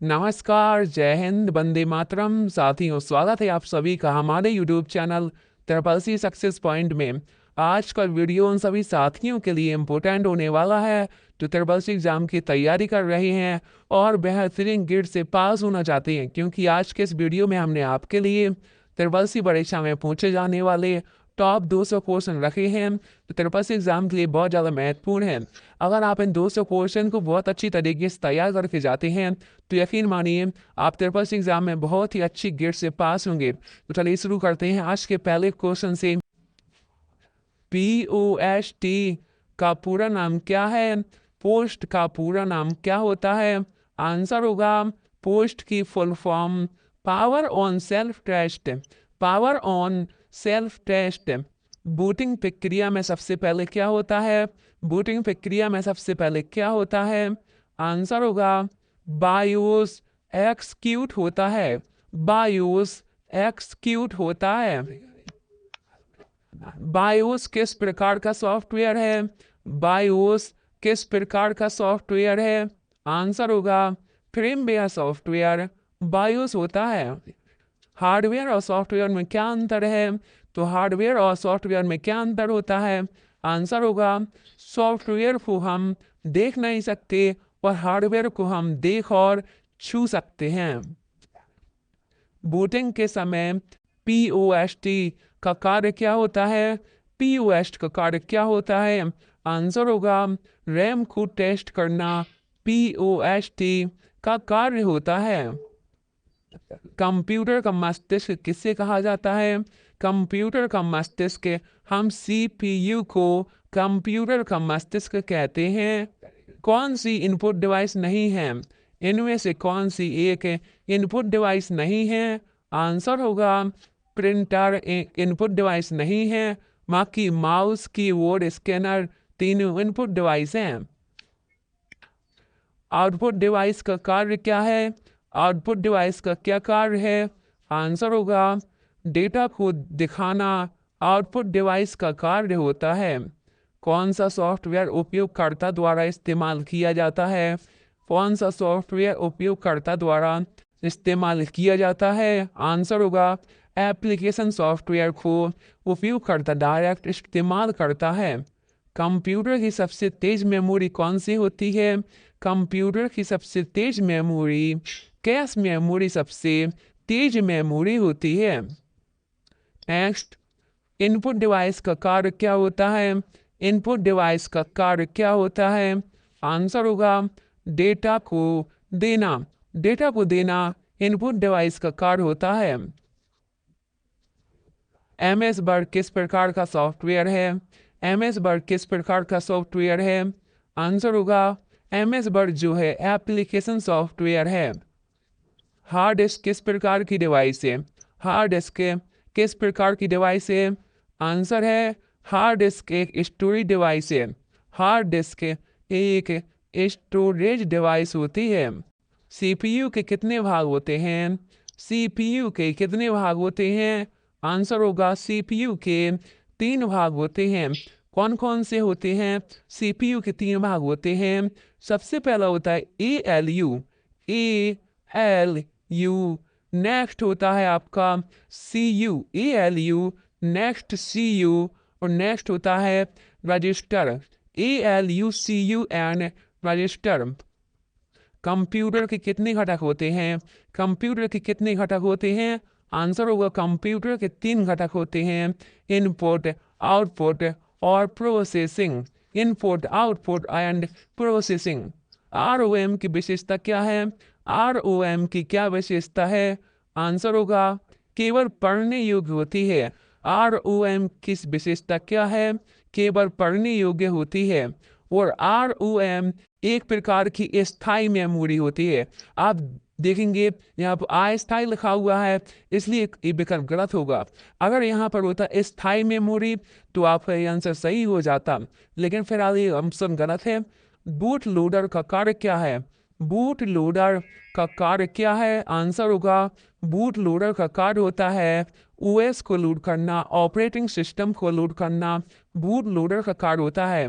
नमस्कार, जय हिंद, वंदे मातरम। साथियों, स्वागत है आप सभी का हमारे YouTube channel triple C success point में। आज का वीडियो उन सभी साथियों के लिए इम्पोर्टेंट होने वाला है जो ट्रिपल सी एग्जाम की तैयारी कर रहे हैं और बेहतरीन ग्रेड से पास होना चाहते हैं, क्योंकि आज के इस वीडियो में हमने आपके लिए ट्रिपल सी परीक्षा में पूछे जाने वाले टॉप 200 क्वेश्चन रखे हैं जो ट्रिपल सी एग्जाम के लिए बहुत ज़्यादा महत्वपूर्ण है। अगर आप इन 200 क्वेश्चन को बहुत अच्छी तरीके से तैयार करके जाते हैं तो यकीन मानिए आप ट्रिपल सी एग्जाम में बहुत ही अच्छी ग्रेड से पास होंगे। तो चलिए शुरू करते हैं आज के पहले क्वेश्चन से। POST का पूरा नाम क्या है? पोस्ट का पूरा नाम क्या होता है? आंसर होगा पोस्ट की full form power on self test. Power on self test. Voting प्रक्रिया में सबसे पहले क्या होता है? वोटिंग प्रक्रिया में सबसे पहले क्या होता है? आंसर होगा बायोस एक्सक्यूट होता है। बायोस एक्सक्यूट होता है। बायोस किस प्रकार का सॉफ्टवेयर है? बायोस किस प्रकार का सॉफ्टवेयर है? आंसर होगा फ्रेमवेयर सॉफ्टवेयर बायोस होता है। हार्डवेयर और सॉफ्टवेयर में क्या अंतर है? तो हार्डवेयर और सॉफ्टवेयर में क्या अंतर होता है? आंसर होगा सॉफ्टवेयर को हम देख नहीं सकते और हार्डवेयर को हम देख और छू सकते हैं। वोटिंग के समय POST का कार्य क्या होता है? POST का कार्य क्या होता है? आंसर होगा रैम को टेस्ट करना POST का कार्य होता है। कंप्यूटर का मस्तिष्क किसे कहा जाता है? कंप्यूटर का मस्तिष्क हम CPU को कंप्यूटर का मस्तिष्क कहते हैं। कौन सी इनपुट डिवाइस नहीं है? इनमें से कौन सी एक इनपुट डिवाइस नहीं है? आंसर होगा प्रिंटर इनपुट डिवाइस नहीं है, बाकी माउस कीबोर्ड स्कैनर तीनों इनपुट डिवाइस हैं। आउटपुट डिवाइस का कार्य क्या है? आउटपुट डिवाइस का क्या कार्य है? आंसर होगा डेटा को दिखाना आउटपुट डिवाइस का कार्य होता है। कौन सा सॉफ्टवेयर उपयोगकर्ता द्वारा इस्तेमाल किया जाता है? कौन सा सॉफ्टवेयर उपयोगकर्ता द्वारा इस्तेमाल किया जाता है? आंसर होगा एप्लीकेशन सॉफ्टवेयर को उपयोगकर्ता डायरेक्ट इस्तेमाल करता है। कंप्यूटर की सबसे तेज मेमोरी कौन सी होती है? कंप्यूटर की सबसे तेज मेमोरी कैश मेमोरी सबसे तेज मेमोरी होती है। नेक्स्ट, इनपुट डिवाइस का कार्य क्या होता है? इनपुट डिवाइस का कार्य क्या होता है? आंसर होगा डेटा को देना। डेटा को देना इनपुट डिवाइस का कार्य होता है। MS वर्ड किस प्रकार का सॉफ्टवेयर है? MS वर्ड किस प्रकार का सॉफ्टवेयर है? आंसर होगा MS वर्ड जो है एप्लीकेशन सॉफ्टवेयर है। हार्ड डिस्क किस प्रकार की डिवाइस है? हार्ड डिस्क किस प्रकार की डिवाइस है? आंसर है हार्ड डिस्क एक स्टोरेज डिवाइस है। हार्ड डिस्क एक स्टोरेज डिवाइस होती है। CPU के कितने भाग होते हैं? CPU के कितने भाग होते हैं? आंसर होगा CPU के 3 भाग होते हैं। कौन कौन से होते हैं? CPU के 3 भाग होते हैं। सबसे पहला होता है ALU। नेक्स्ट होता है आपका CU। ALU नेक्स्ट CU और नेक्स्ट होता है register. ALU CU and register. Computer के कितने घटक होते हैं? कंप्यूटर के कितने घटक होते हैं? आंसर होगा कंप्यूटर के 3 घटक होते हैं, इनपुट, आउटपुट और processing. Input, output and processing. ROM की विशेषता क्या है? ROM की क्या विशेषता है? आंसर होगा केवल पढ़ने योग्य होती है। ROM की विशेषता क्या है? केवल पढ़ने योग्य होती है। और ROM एक प्रकार की स्थायी मेमोरी होती है। आप देखेंगे यहाँ पर अस्थायी लिखा हुआ है, इसलिए ये विकल्प गलत होगा। अगर यहाँ पर होता स्थायी मेमोरी तो आपका ये आंसर सही हो जाता, लेकिन फिलहाल ये ऑप्शन गलत है। बूट लोडर का कार्य क्या है? बूट लोडर का कार्य क्या है? आंसर होगा बूट लोडर का कार्य होता है OS को लोड करना, ऑपरेटिंग सिस्टम को लोड करना बूट लोडर का कार्य होता है।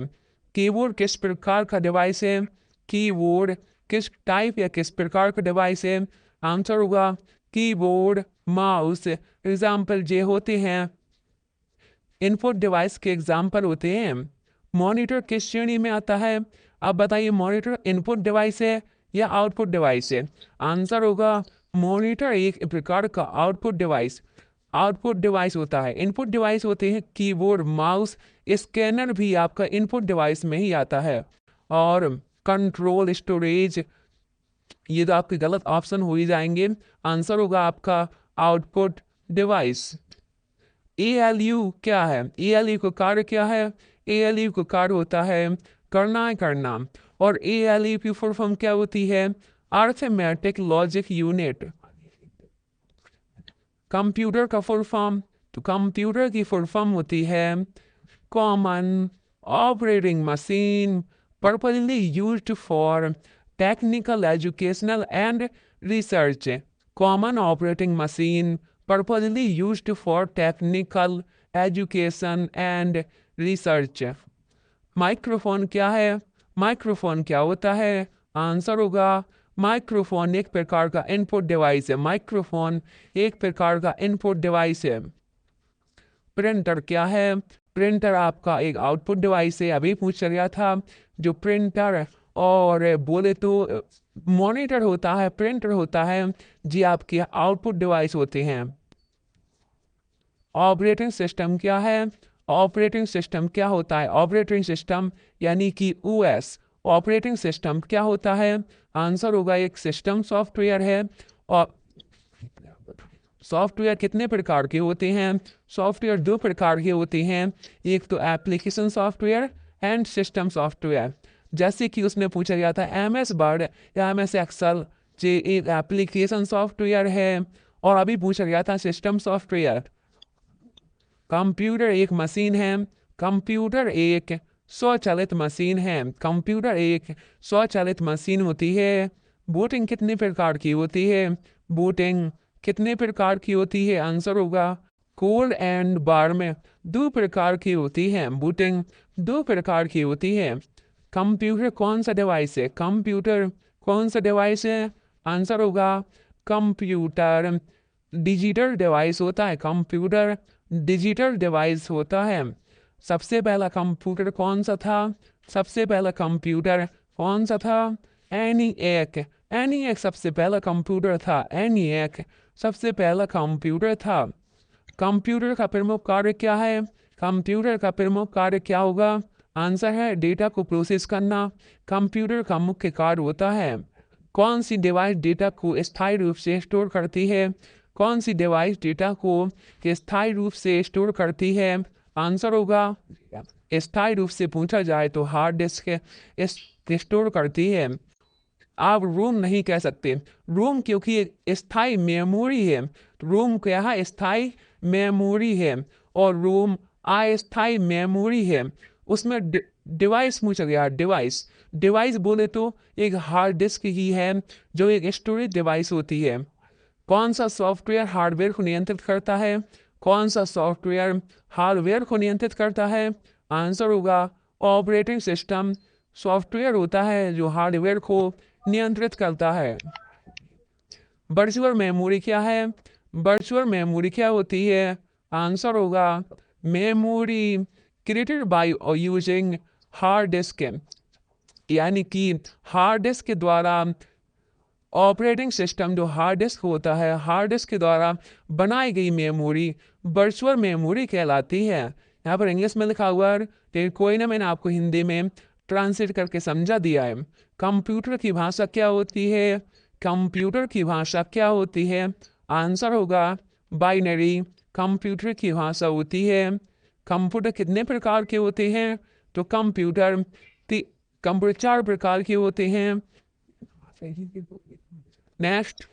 कीबोर्ड किस प्रकार का डिवाइस है? कीबोर्ड किस टाइप या किस प्रकार का डिवाइस है? आंसर होगा कीबोर्ड, माउस। एग्जाम्पल जे होते हैं, इनपुट डिवाइस के एग्जाम्पल होते हैं। मॉनिटर किस श्रेणी में आता है? अब बताइए, मॉनिटर इनपुट डिवाइस है या आउटपुट डिवाइस है? आंसर होगा मॉनिटर एक प्रकार का आउटपुट डिवाइस होता है। इनपुट डिवाइस होते हैं कीबोर्ड, माउस, स्कैनर भी आपका इनपुट डिवाइस में ही आता है। और कंट्रोल, स्टोरेज, ये तो आपके गलत ऑप्शन हो ही जाएंगे। आंसर होगा आपका आउटपुट डिवाइस। ALU क्या है? ALU का कार्य क्या है? ALU का कार्य होता है करना। और ALU की फुल फॉर्म क्या होती है? Arithmetic logic unit. कंप्यूटर का फुल फॉर्म, तो कंप्यूटर की फुल फॉर्म होती है common operating machine, purposely used for technical, educational and research. Common operating machine purposely used for technical, education and research. Microphone क्या है? माइक्रोफोन क्या होता है? आंसर होगा माइक्रोफोन एक प्रकार का इनपुट डिवाइस है। माइक्रोफोन एक प्रकार का इनपुट डिवाइस है। प्रिंटर क्या है? प्रिंटर आपका एक आउटपुट डिवाइस है। अभी पूछ गया था जो प्रिंटर और बोले तो मॉनिटर होता है, प्रिंटर होता है, जी आपके आउटपुट डिवाइस होते हैं। ऑपरेटिंग सिस्टम क्या है? ऑपरेटिंग सिस्टम क्या होता है? ऑपरेटिंग सिस्टम यानी कि OS। ऑपरेटिंग सिस्टम क्या होता है? आंसर होगा एक सिस्टम सॉफ्टवेयर है। और सॉफ्टवेयर कितने प्रकार के होते हैं? सॉफ्टवेयर दो प्रकार के होते हैं, एक तो application software and system software. जैसे कि उसने पूछा गया था MS वर्ड या MS एक्सेल, जे एक एप्लीकेशन सॉफ्टवेयर है। और अभी पूछा गया था सिस्टम सॉफ्टवेयर। कंप्यूटर एक मशीन है। कंप्यूटर एक स्वचालित मशीन है। कंप्यूटर एक स्वचालित मशीन होती है। बूटिंग कितने प्रकार की होती है? बूटिंग कितने प्रकार की होती है? आंसर होगा कोल्ड एंड बार में दो प्रकार की होती है। बूटिंग दो प्रकार की होती है। कंप्यूटर कौन सा डिवाइस है? कंप्यूटर कौन सा डिवाइस है? आंसर होगा कंप्यूटर डिजिटल डिवाइस होता है। कंप्यूटर डिजिटल डिवाइस होता है। सबसे पहला कंप्यूटर कौन सा था? सबसे पहला कंप्यूटर कौन सा था? ENIAC सबसे पहला कंप्यूटर था। ENIAC सबसे पहला कंप्यूटर था। कंप्यूटर का प्रमुख कार्य क्या है? कंप्यूटर का प्रमुख कार्य क्या होगा? आंसर है डेटा को प्रोसेस करना। कंप्यूटर का मुख्य कार्य होता है। कौन सी डिवाइस डेटा को स्थायी रूप से स्टोर करती है? कौन सी डिवाइस डेटा को स्थायी रूप से स्टोर करती है? आंसर होगा स्थायी रूप से पूछा जाए तो हार्ड डिस्क स्टोर करती है। आप रोम नहीं कह सकते, रोम क्योंकि एक स्थायी मेमोरी है। रोम क्या है? स्थायी मेमोरी है। और रोम अस्थायी मेमोरी है। उसमें डिवाइस पूछा गया। डिवाइस बोले तो एक हार्ड डिस्क ही है जो एक स्टोरेज डिवाइस होती है। कौन सा सॉफ्टवेयर हार्डवेयर को नियंत्रित करता है? कौन सा सॉफ्टवेयर हार्डवेयर को नियंत्रित करता है? आंसर होगा ऑपरेटिंग सिस्टम सॉफ्टवेयर होता है जो हार्डवेयर को नियंत्रित करता है। वर्चुअल मेमोरी क्या है? वर्चुअल मेमोरी क्या होती है? आंसर होगा memory created by using hard disk, यानी कि हार्ड डिस्क के द्वारा ऑपरेटिंग सिस्टम जो हार्ड डिस्क होता है, हार्ड डिस्क के द्वारा बनाई गई मेमोरी वर्चुअल मेमोरी कहलाती है। यहाँ पर इंग्लिश में लिखा हुआ है, लेकिन कोई ना, मैंने आपको हिंदी में ट्रांसलेट करके समझा दिया है। कंप्यूटर की भाषा क्या होती है? कंप्यूटर की भाषा क्या होती है? आंसर होगा बाइनरी। कंप्यूटर की भाषा होती है। कंप्यूटर कितने प्रकार के होते हैं? तो कंप्यूटर चार प्रकार के होते हैं। नेक्स्ट,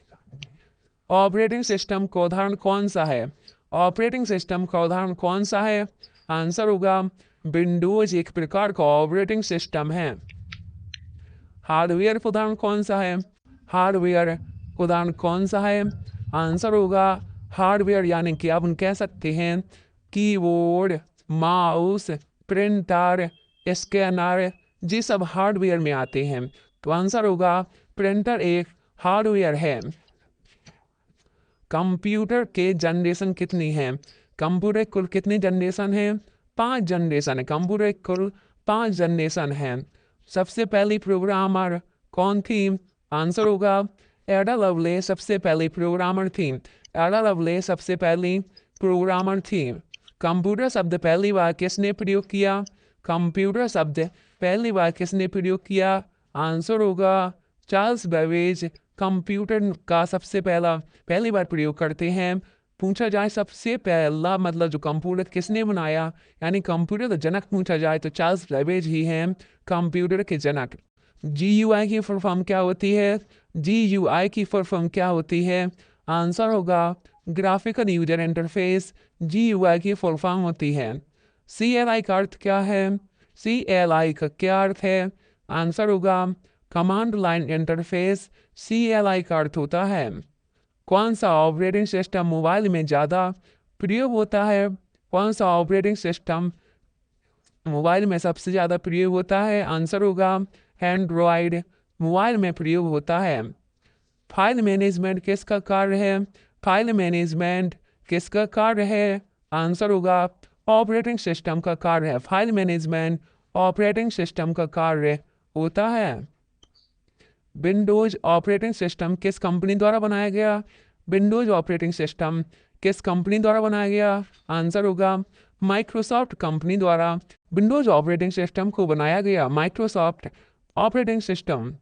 ऑपरेटिंग सिस्टम का उदाहरण कौन सा है? ऑपरेटिंग सिस्टम का उदाहरण कौन सा है? आंसर होगा विंडोज एक प्रकार का ऑपरेटिंग सिस्टम है। हार्डवेयर का उदाहरण कौन सा है? हार्डवेयर का उदाहरण कौन सा है? आंसर होगा हार्डवेयर यानी कि आप कह सकते हैं कीबोर्ड, माउस, प्रिंटर, स्कैनर, ये सब हार्डवेयर में आते हैं। तो आंसर होगा प्रिंटर एक हार्डवेयर है। कंप्यूटर के जनरेशन कितनी है? कंप्यूटर कुल कितनी जनरेशन है? 5 जनरेशन है। कंप्यूटर कुल 5 जनरेशन है। सबसे पहली प्रोग्रामर कौन थी? आंसर होगा एडा लवले सबसे पहली प्रोग्रामर थी। एडा लवले सबसे पहली प्रोग्रामर थी। कंप्यूटर शब्द पहली बार किसने प्रयोग किया? कंप्यूटर शब्द पहली बार किसने प्रयोग किया? आंसर होगा चार्ल्स बेबेज कंप्यूटर का सबसे पहली बार प्रयोग करते हैं। पूछा जाए सबसे पहला मतलब जो कंप्यूटर किसने बनाया, यानी कंप्यूटर का जनक पूछा जाए तो चार्ल्स बेबेज ही हैं कंप्यूटर के जनक। GUI की फुल फॉर्म क्या होती है? GUI की फुल फॉर्म क्या होती है? आंसर होगा ग्राफिकल यूजर इंटरफेस। GUI की फुल फॉर्म होती है। CLI का अर्थ क्या है? CLI का क्या अर्थ है? आंसर होगा कमांड लाइन इंटरफेस। CLI का अर्थ होता है। कौन सा ऑपरेटिंग सिस्टम मोबाइल में ज़्यादा प्रयोग होता है? कौन सा ऑपरेटिंग सिस्टम मोबाइल में सबसे ज़्यादा प्रयोग होता है? आंसर होगा एंड्रॉयड मोबाइल में प्रयोग होता है। फाइल मैनेजमेंट किसका कार्य है? फाइल मैनेजमेंट किसका कार्य है? आंसर होगा ऑपरेटिंग सिस्टम का कार्य है। फाइल मैनेजमेंट ऑपरेटिंग सिस्टम का कार्य होता है। विंडोज ऑपरेटिंग सिस्टम किस कंपनी द्वारा बनाया गया? विंडोज ऑपरेटिंग सिस्टम किस कंपनी द्वारा बनाया गया? आंसर होगा माइक्रोसॉफ्ट कंपनी द्वारा विंडोज ऑपरेटिंग सिस्टम को बनाया गया। Microsoft operating system.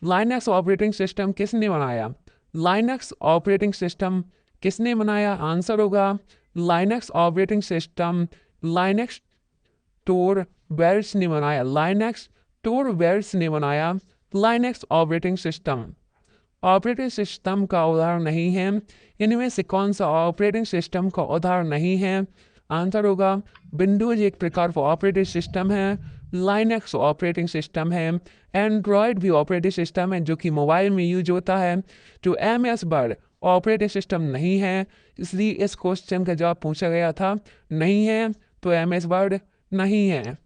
Linux operating system किसने बनाया? लाइनक्स ऑपरेटिंग सिस्टम किसने बनाया? आंसर होगा लाइनक्स ऑपरेटिंग सिस्टम लाइनक्स टोरवेल्स ने बनाया। लाइनक्स टोरवेल्स ने बनाया Linux operating system. Operating system का उदाहरण नहीं है। इनमें से कौन सा ऑपरेटिंग सिस्टम का उदाहरण नहीं है? आंसर होगा विंडोज एक प्रकार का ऑपरेटिंग सिस्टम है। लाइनक्स ऑपरेटिंग सिस्टम है। एंड्रॉयड भी ऑपरेटिंग सिस्टम है जो कि मोबाइल में यूज होता है। जो MS वर्ड ऑपरेटिंग सिस्टम नहीं है, इसलिए इस क्वेश्चन का जवाब पूछा गया था नहीं है, तो MS वर्ड नहीं है।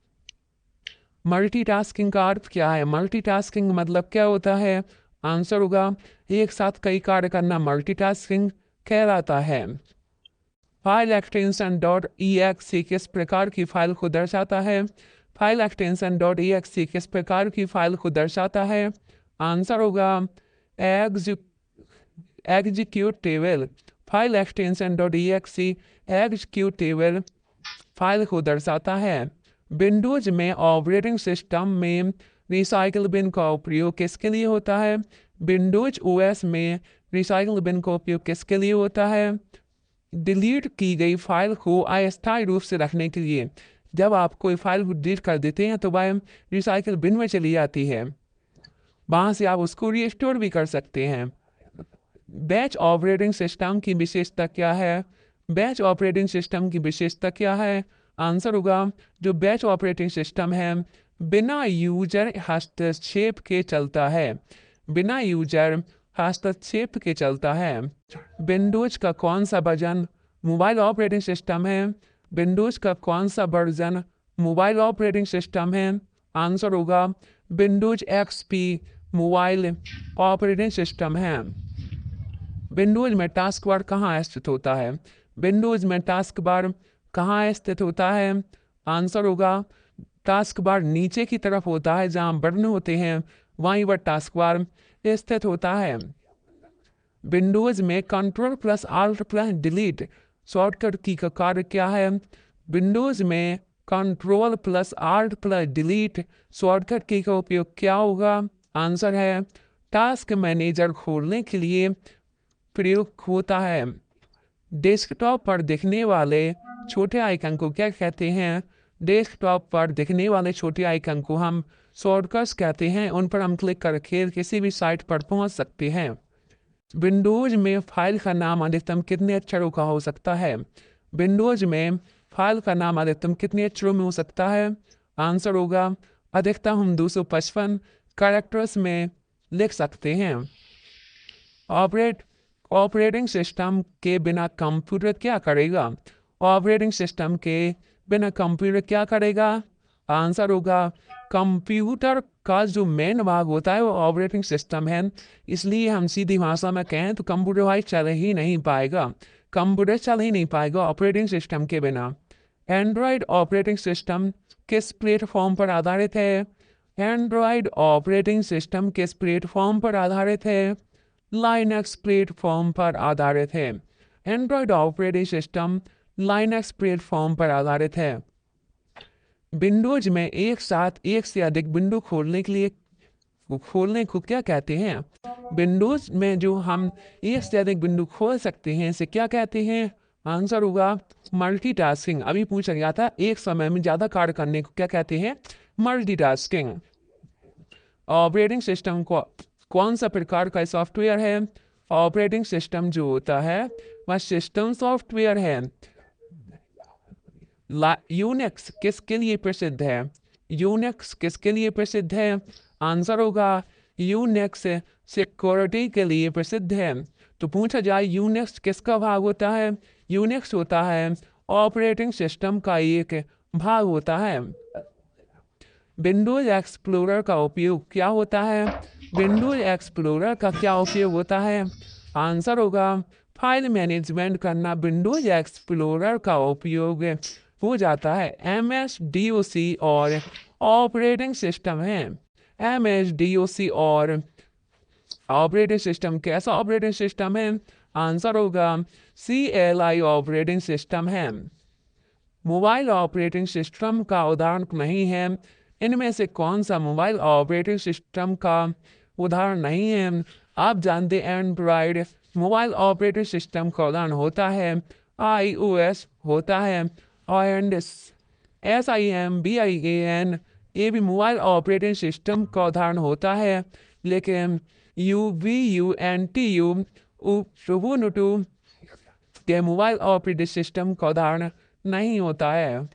मल्टीटास्किंग का अर्थ क्या है? मल्टीटास्किंग मतलब क्या होता है? आंसर होगा एक साथ कई कार्य करना मल्टीटास्किंग कहलाता है। फाइल एक्सटेंशन .exe किस प्रकार की फाइल को दर्शाता है? फाइल एक्सटेंशन .exe किस प्रकार की फाइल को दर्शाता है? आंसर होगा executable. File extension .exe executable file को दर्शाता है। विंडोज में ऑपरेटिंग सिस्टम में रिसाइकल बिन का उपयोग किसके लिए होता है? विंडोज OS में रिसाइकल बिन का उपयोग किसके लिए होता है? डिलीट की गई फाइल को अस्थायी रूप से रखने के लिए। जब आप कोई फाइल को डिलीट कर देते हैं तो वह रिसाइकल बिन में चली जाती है, वहाँ से आप उसको रिस्टोर भी कर सकते हैं। बैच ऑपरेटिंग सिस्टम की विशेषता क्या है? बैच ऑपरेटिंग सिस्टम की विशेषता क्या है? आंसर होगा जो बैच ऑपरेटिंग सिस्टम है बिना यूजर हस्तक्षेप के चलता है। बिना यूजर हस्तक्षेप के चलता है। विंडोज का कौन सा वर्जन मोबाइल ऑपरेटिंग सिस्टम है? विंडोज का कौन सा वर्जन मोबाइल ऑपरेटिंग सिस्टम है? आंसर होगा Windows XP mobile operating system है। विंडोज में टास्क बार कहाँ स्थित होता है? विंडोज में टास्क बार कहाँ स्थित होता है? आंसर होगा टास्क बार नीचे की तरफ होता है, जहाँ बटन होते हैं वहीं पर टास्क बार स्थित होता है। विंडोज में Ctrl+Alt+Delete शॉर्टकट की का कार्य क्या है? विंडोज में Ctrl+Alt+Delete शॉर्टकट की का उपयोग क्या होगा? आंसर है टास्क मैनेजर खोलने के लिए प्रयोग होता है। डेस्कटॉप पर दिखने वाले छोटे आइकन को क्या कहते हैं? डेस्कटॉप पर दिखने वाले छोटे आइकन को हम शॉर्टकट्स कहते हैं। उन पर हम क्लिक करके किसी भी साइट पर पहुंच सकते हैं। विंडोज में फाइल का नाम अधिकतम कितने अक्षरों का हो सकता है? विंडोज में फाइल का नाम अधिकतम कितने अक्षरों में हो सकता है? आंसर होगा अधिकतम हम 255 कैरेक्टर्स में लिख सकते हैं। ऑपरेटिंग सिस्टम के बिना कंप्यूटर क्या करेगा? ऑपरेटिंग सिस्टम के बिना कंप्यूटर क्या करेगा? आंसर होगा कंप्यूटर का जो मेन भाग होता है वो ऑपरेटिंग सिस्टम है, इसलिए हम सीधी भाषा में कहें तो कंप्यूटर भाई चल ही नहीं पाएगा, कंप्यूटर चल ही नहीं पाएगा ऑपरेटिंग सिस्टम के बिना। एंड्रॉयड ऑपरेटिंग सिस्टम किस प्लेटफॉर्म पर आधारित है? एंड्रॉयड ऑपरेटिंग सिस्टम किस प्लेटफॉर्म पर आधारित है? लाइनक्स प्लेटफॉर्म पर आधारित है। Android operating system Linux platform पर आधारित है। विंडोज में एक साथ एक से अधिक विंडो खोलने को क्या कहते हैं? विंडोज में जो हम एक से अधिक विंडो खोल सकते हैं इसे क्या कहते हैं? आंसर होगा मल्टीटास्किंग। अभी पूछा गया था एक समय में ज्यादा कार्य करने को क्या कहते हैं? मल्टीटास्किंग। ऑपरेटिंग सिस्टम को कौन सा प्रकार का सॉफ्टवेयर है? ऑपरेटिंग सिस्टम जो होता है वह सिस्टम सॉफ्टवेयर है। यूनिक्स किसके लिए प्रसिद्ध है? यूनिक्स किसके लिए प्रसिद्ध है? आंसर होगा यूनिक्स सिक्योरिटी के लिए प्रसिद्ध है। तो पूछा जाए यूनिक्स किसका भाग होता है? यूनिक्स होता है ऑपरेटिंग सिस्टम का एक भाग होता है। विंडोज एक्सप्लोरर का उपयोग क्या होता है? विंडोज एक्सप्लोरर का क्या उपयोग होता है? आंसर होगा फाइल मैनेजमेंट करना विंडोज एक्सप्लोरर का उपयोग हो जाता है। MS-DOC और ऑपरेटिंग सिस्टम है। MS-DOC और ऑपरेटिंग सिस्टम कैसा ऑपरेटिंग सिस्टम है? आंसर होगा CLI ऑपरेटिंग सिस्टम है। मोबाइल ऑपरेटिंग सिस्टम का उदाहरण नहीं है। इनमें से कौन सा मोबाइल ऑपरेटिंग सिस्टम का उदाहरण नहीं है? आप जानते हैं एंड्रॉयड मोबाइल ऑपरेटिंग सिस्टम का उदाहरण होता है, iOS होता है, और SIMBIAN ये भी मोबाइल ऑपरेटिंग सिस्टम का उदाहरण होता है, लेकिन Ubuntu के मोबाइल ऑपरेटिंग सिस्टम का उदाहरण नहीं होता है।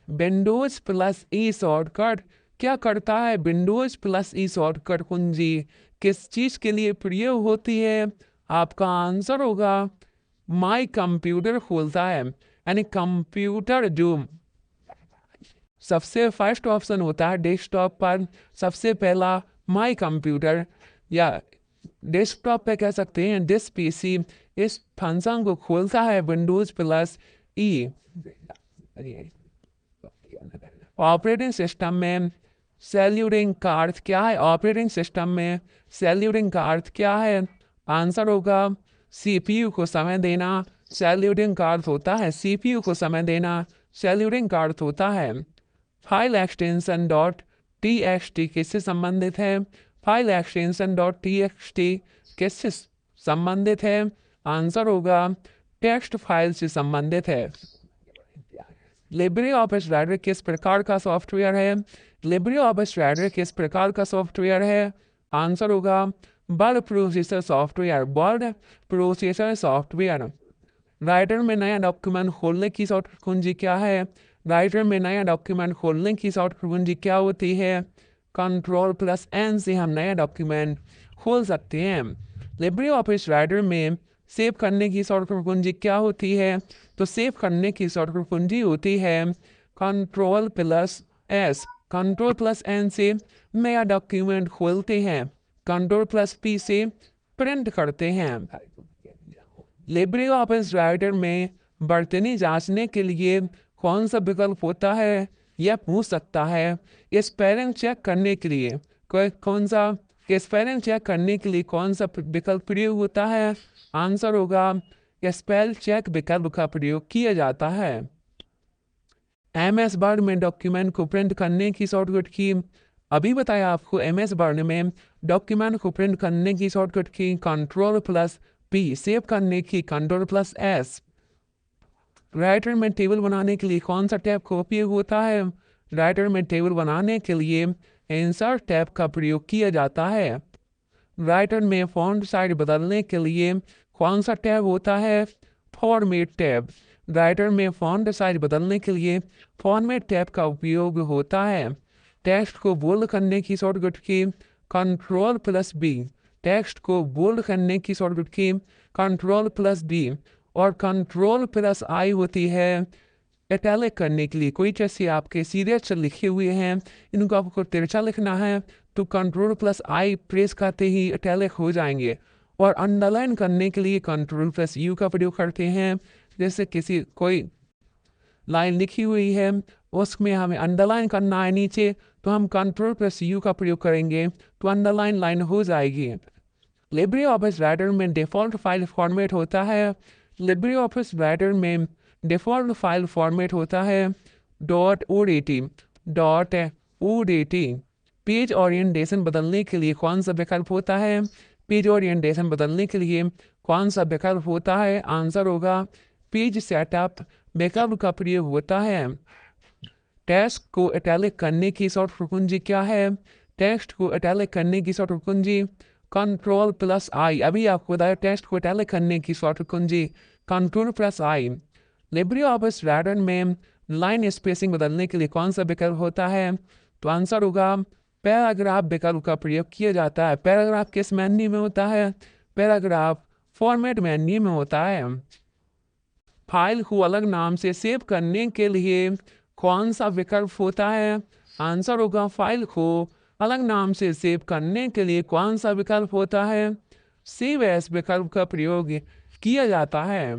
विंडोज प्लस ई शॉर्टकट क्या करता है? विंडोज प्लस ई शॉर्टकट कुंजी किस चीज के लिए प्रयोग होती है? आपका आंसर होगा माई कंप्यूटर खोलता है, यानी कंप्यूटर जो सबसे फर्स्ट ऑप्शन होता है डेस्कटॉप पर, सबसे पहला माई कंप्यूटर या डेस्कटॉप पे कह सकते हैं दिस PC, इस फंक्शन को खोलता है विंडोज प्लस ई। ऑपरेटिंग सिस्टम में सैल्यूटिंग का अर्थ क्या है? ऑपरेटिंग सिस्टम में सैल्यूटिंग का अर्थ क्या है? आंसर होगा CPU को समय देना। सैल्यूटिंग का अर्थ होता है CPU को समय देना। सैल्यूटिंग का अर्थ होता है फाइल एक्सटेंशन .txt किससे संबंधित है? फाइल एक्सटेंशन .txt किससे संबंधित है? आंसर होगा टेक्स्ट फाइल से संबंधित है। लिब्रे ऑफिस राइटर किस प्रकार का सॉफ्टवेयर है? लिब्रे ऑफिस राइटर किस प्रकार का सॉफ्टवेयर है? आंसर होगा word processor software. Word processor software. Writer में नया डॉक्यूमेंट खोलने की शॉर्ट कुंजी क्या है? राइटर में नया डॉक्यूमेंट खोलने की शॉर्ट कुंजी क्या होती है? Ctrl+N से हम नया डॉक्यूमेंट खोल सकते हैं। लिब्रे ऑफिस राइटर में सेव करने की शॉर्ट कुंजी क्या होती है? तो सेव करने की शॉर्ट कुंजी होती है Ctrl+S। Ctrl+N से नया डॉक्यूमेंट खोलते हैं, Ctrl+P से प्रिंट करते हैं। लिब्रे ऑफिस राइटर में वर्तनी जांचने के लिए कौन सा विकल्प होता है? यह पूछ सकता है स्पेलिंग चेक करने के लिए कौन सा स्पेलिंग चेक करने के लिए कौन सा विकल्प प्रयोग होता है? आंसर होगा स्पेल चेक विकल्प का प्रयोग किया जाता है। MS वर्ड में डॉक्यूमेंट को प्रिंट करने की शॉर्टकट की अभी बताया आपको। MS वर्ड में डॉक्यूमेंट को प्रिंट करने की शॉर्टकट की Ctrl+P, सेव करने की Ctrl+S। राइटर में टेबल बनाने के लिए कौन सा टैब का उपयोग होता है? राइटर में टेबल बनाने के लिए इंसर्ट टैब का प्रयोग किया जाता है। राइटर में फॉन्ट साइज बदलने के लिए कौन सा टैब होता है? Format tab. राइटर में फॉन्ट साइज बदलने के लिए फॉर्मेट टैब का उपयोग होता है। टेक्स्ट को बोल्ड करने की शॉर्टकट की Ctrl+B। टेक्स्ट को बोल्ड करने की शॉर्टकट की Ctrl+B और Ctrl+I होती है इटैलिक करने के लिए कोई जैसे आपके सीधे अक्षर लिखे हुए हैं, इनको आपको तिरछा लिखना है तो कंट्रोल प्लस आई प्रेस करते ही इटैलिक हो जाएंगे। और अंडरलाइन करने के लिए कंट्रोल प्लस यू का प्रयोग करते हैं। जैसे किसी कोई लाइन लिखी हुई है, उसमें हमें अंडरलाइन करना है नीचे, तो हम कंट्रोल प्लस यू का प्रयोग करेंगे तो अंडरलाइन लाइन हो जाएगी। लिब्रे ऑफिस राइटर में डिफ़ॉल्ट फाइल फॉर्मेट होता है। लिब्रे ऑफिस राइटर में डिफ़ॉल्ट फाइल फॉर्मेट होता है .odt। पेज ओरिएंटेशन बदलने के लिए कौन सा विकल्प होता है? पेज ओरिएंटेशन बदलने के लिए कौन सा विकल्प होता है? आंसर होगा पेज सेटअप विकल्प का प्रयोग होता है। टेक्स्ट को इटैलिक करने की शॉर्टकट कुंजी क्या है? टेक्स्ट को इटैलिक करने की शॉर्टकट कुंजी कंट्रोल प्लस आई। अभी आपको बताया टेक्स्ट को इटैलिक करने की शॉर्टकट कुंजी कंट्रोल प्लस आई। लिब्रे ऑफिस राइटर में लाइन स्पेसिंग बदलने के लिए कौन सा विकल्प होता है? तो आंसर होगा पैराग्राफ विकल्प का प्रयोग किया जाता है। पैराग्राफ किस मेन्यू में होता है? पैराग्राफ फॉर्मेट मेन्यू में होता है। फाइल को अलग नाम से सेव करने के लिए कौन सा विकल्प होता है? आंसर होगा फाइल को अलग नाम से सेव करने के लिए कौन सा विकल्प होता है? सेव एज विकल्प का प्रयोग किया जाता है।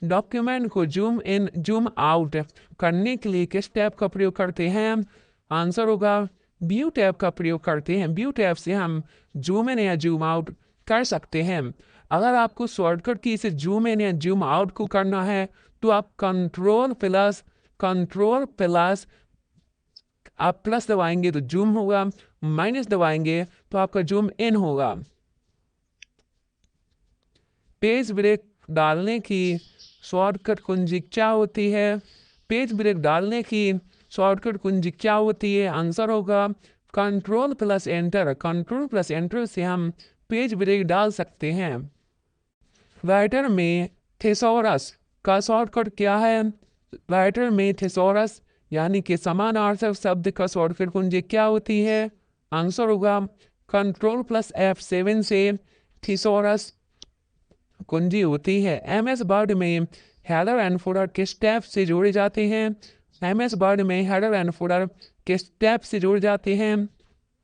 डॉक्यूमेंट को जूम इन जूम आउट करने के लिए किस टैब का प्रयोग करते हैं? आंसर होगा व्यू टैब का प्रयोग करते हैं। व्यू टैब से हम जूम इन या जूम आउट कर सकते हैं। अगर आपको शॉर्टकट की से जूम इन या जूम आउट को करना है तो आप कंट्रोल प्लस आप प्लस दबाएंगे तो जूम होगा, माइनस दबाएंगे तो आपका जूम इन होगा। पेज ब्रेक डालने की शॉर्टकट कुंजी क्या होती है? पेज ब्रेक डालने की शॉर्टकट कुंजी क्या होती है? आंसर होगा control plus enter. Control plus enter से हम पेज ब्रेक डाल सकते हैं। राइटर में थेसोरस का शॉर्टकट क्या है? राइटर में थेसोरस यानी कि समानार्थक शब्द का शॉर्टकट कुंजी क्या होती है? आंसर होगा कंट्रोल प्लस F7 से थेसोरस कुंजी होती है। MS वर्ड में हेडर एंड फुटर किस टैब से जोड़े जाते हैं? MS वर्ड में हेडर एंड फुटर किस टैब से जोड़े जाते हैं?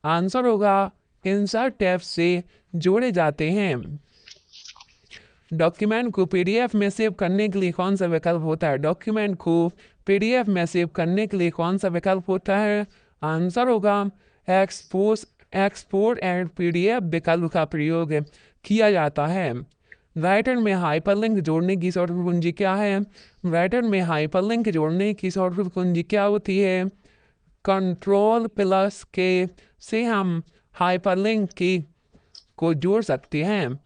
आंसर होगा इंसर्ट टैब से जोड़े जाते हैं। डॉक्यूमेंट को PDF में सेव करने के लिए कौन सा विकल्प होता है? डॉक्यूमेंट को PDF में सेव करने के लिए कौन सा विकल्प होता है? आंसर होगा एक्सपोर्ट एंड PDF विकल्प का प्रयोग किया जाता है। राइटर में हाइपरलिंक जोड़ने की शॉर्टकट कुंजी क्या है? राइटर में हाइपरलिंक जोड़ने की शॉर्टकट कुंजी क्या होती है? कंट्रोल प्लस के से हम हाइपरलिंक की को जोड़ सकते हैं।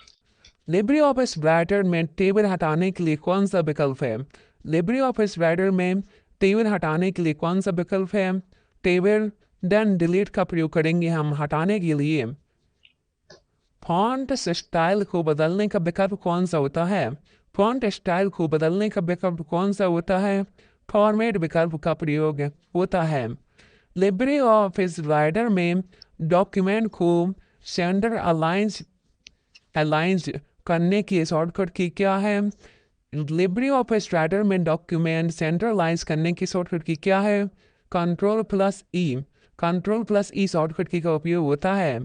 लिब्रे ऑफिस राइटर में टेबल हटाने के लिए कौन सा विकल्प है? लिब्रे ऑफिस राइटर में टेबल हटाने के लिए कौन सा विकल्प है? टेबल देन डिलीट का प्रयोग करेंगे हम हटाने के लिए। फॉन्ट स्टाइल को बदलने का विकल्प कौन सा होता है? फॉन्ट स्टाइल को बदलने का विकल्प कौन सा होता है? फॉर्मेट विकल्प का प्रयोग होता है। लिब्रे ऑफिस राइटर में डॉक्यूमेंट को सेंटर अलाइंस करने की शॉर्टकट की क्या है? लिब्रे ऑफिस राइटर में डॉक्यूमेंट सेंट्रलाइज करने की शॉर्टकट की क्या है? कंट्रोल प्लस ई। कंट्रोल प्लस ई शॉर्टकट की का उपयोग होता है।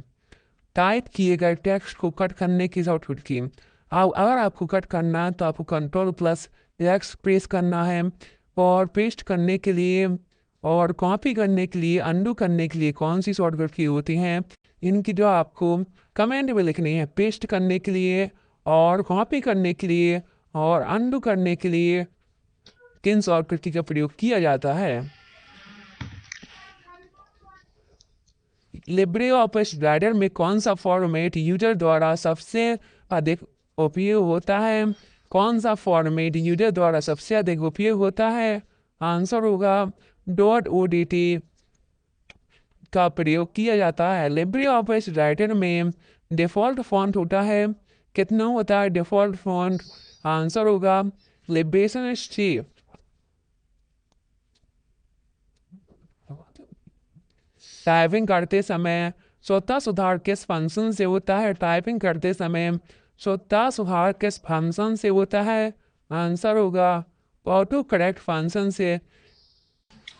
टाइप किए गए टेक्स्ट को कट करने की शॉर्टकट की अगर आपको कट करना है तो आपको कंट्रोल प्लस एक्स प्रेस करना है। और पेस्ट करने के लिए और कॉपी करने के लिए अंडू करने के लिए कौन सी शॉर्टकट की होती हैं? इनकी जो आपको कमेंट में लिखनी है। पेस्ट करने के लिए और कॉपी करने के लिए और अंडू करने के लिए किन शॉर्टकट का प्रयोग किया जाता है? लिब्रे ऑफिस राइटर में कौन सा फॉर्मेट यूजर द्वारा सबसे अधिक उपयोग होता है? कौन सा फॉर्मेट यूजर द्वारा सबसे अधिक उपयोग होता है? आंसर होगा .odt का प्रयोग किया जाता है। लिब्रे ऑफिस राइटर में डिफ़ॉल्ट फॉन्ट होता है, कितना होता है डिफ़ॉल्ट फॉन्ट? आंसर होगा लिब्रेशन सी। टाइपिंग करते समय स्वतः सुधार किस फंक्शन से होता है? टाइपिंग करते समय स्वतः सुधार किस फंक्शन से होता है? आंसर होगा ऑटो करेक्ट फंक्शन से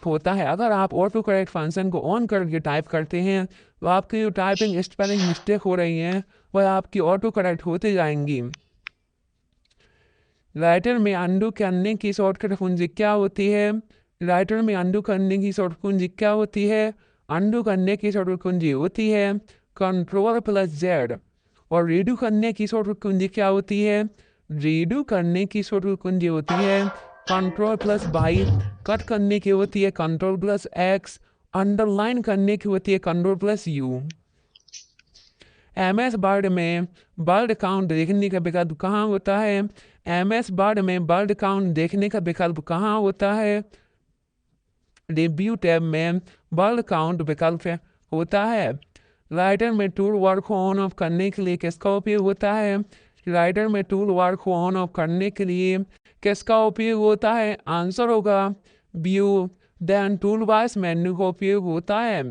होता है। अगर आप ऑटो करेक्ट फंक्शन को ऑन करके टाइप करते हैं तो आपकी जो टाइपिंग स्पेलिंग मिस्टेक हो रही हैं वह आपकी ऑटो करेक्ट होते जाएंगी। राइटर में अंडू करने की शॉर्टकट कुंजी क्या होती है? राइटर में अंडू करने की शॉर्टकट कुंजी क्या होती है? अंडू करने की शॉर्टकट कुंजी होती है Ctrl+Z। और रीडू करने की शॉर्टकट कुंजी क्या होती है? रीडू करने की शॉर्टकट कुंजी होती है Ctrl+Y। कट करने की होती है Ctrl+X। अंडरलाइन करने की होती है Ctrl+U। MS वर्ड में वर्ड काउंट देखने का विकल्प कहाँ होता है? MS वर्ड में वर्ड काउंट देखने का विकल्प कहाँ होता है? रिव्यू टैब में वर्ड काउंट विकल्प होता है। राइटर में टूल वर्क को ऑन ऑफ करने के लिए किसका उपयोग होता है? राइटर में टूल वर्क को ऑन ऑफ करने के लिए किसका उपयोग होता है? आंसर होगा view. Then toolbars menu का उपयोग होता है।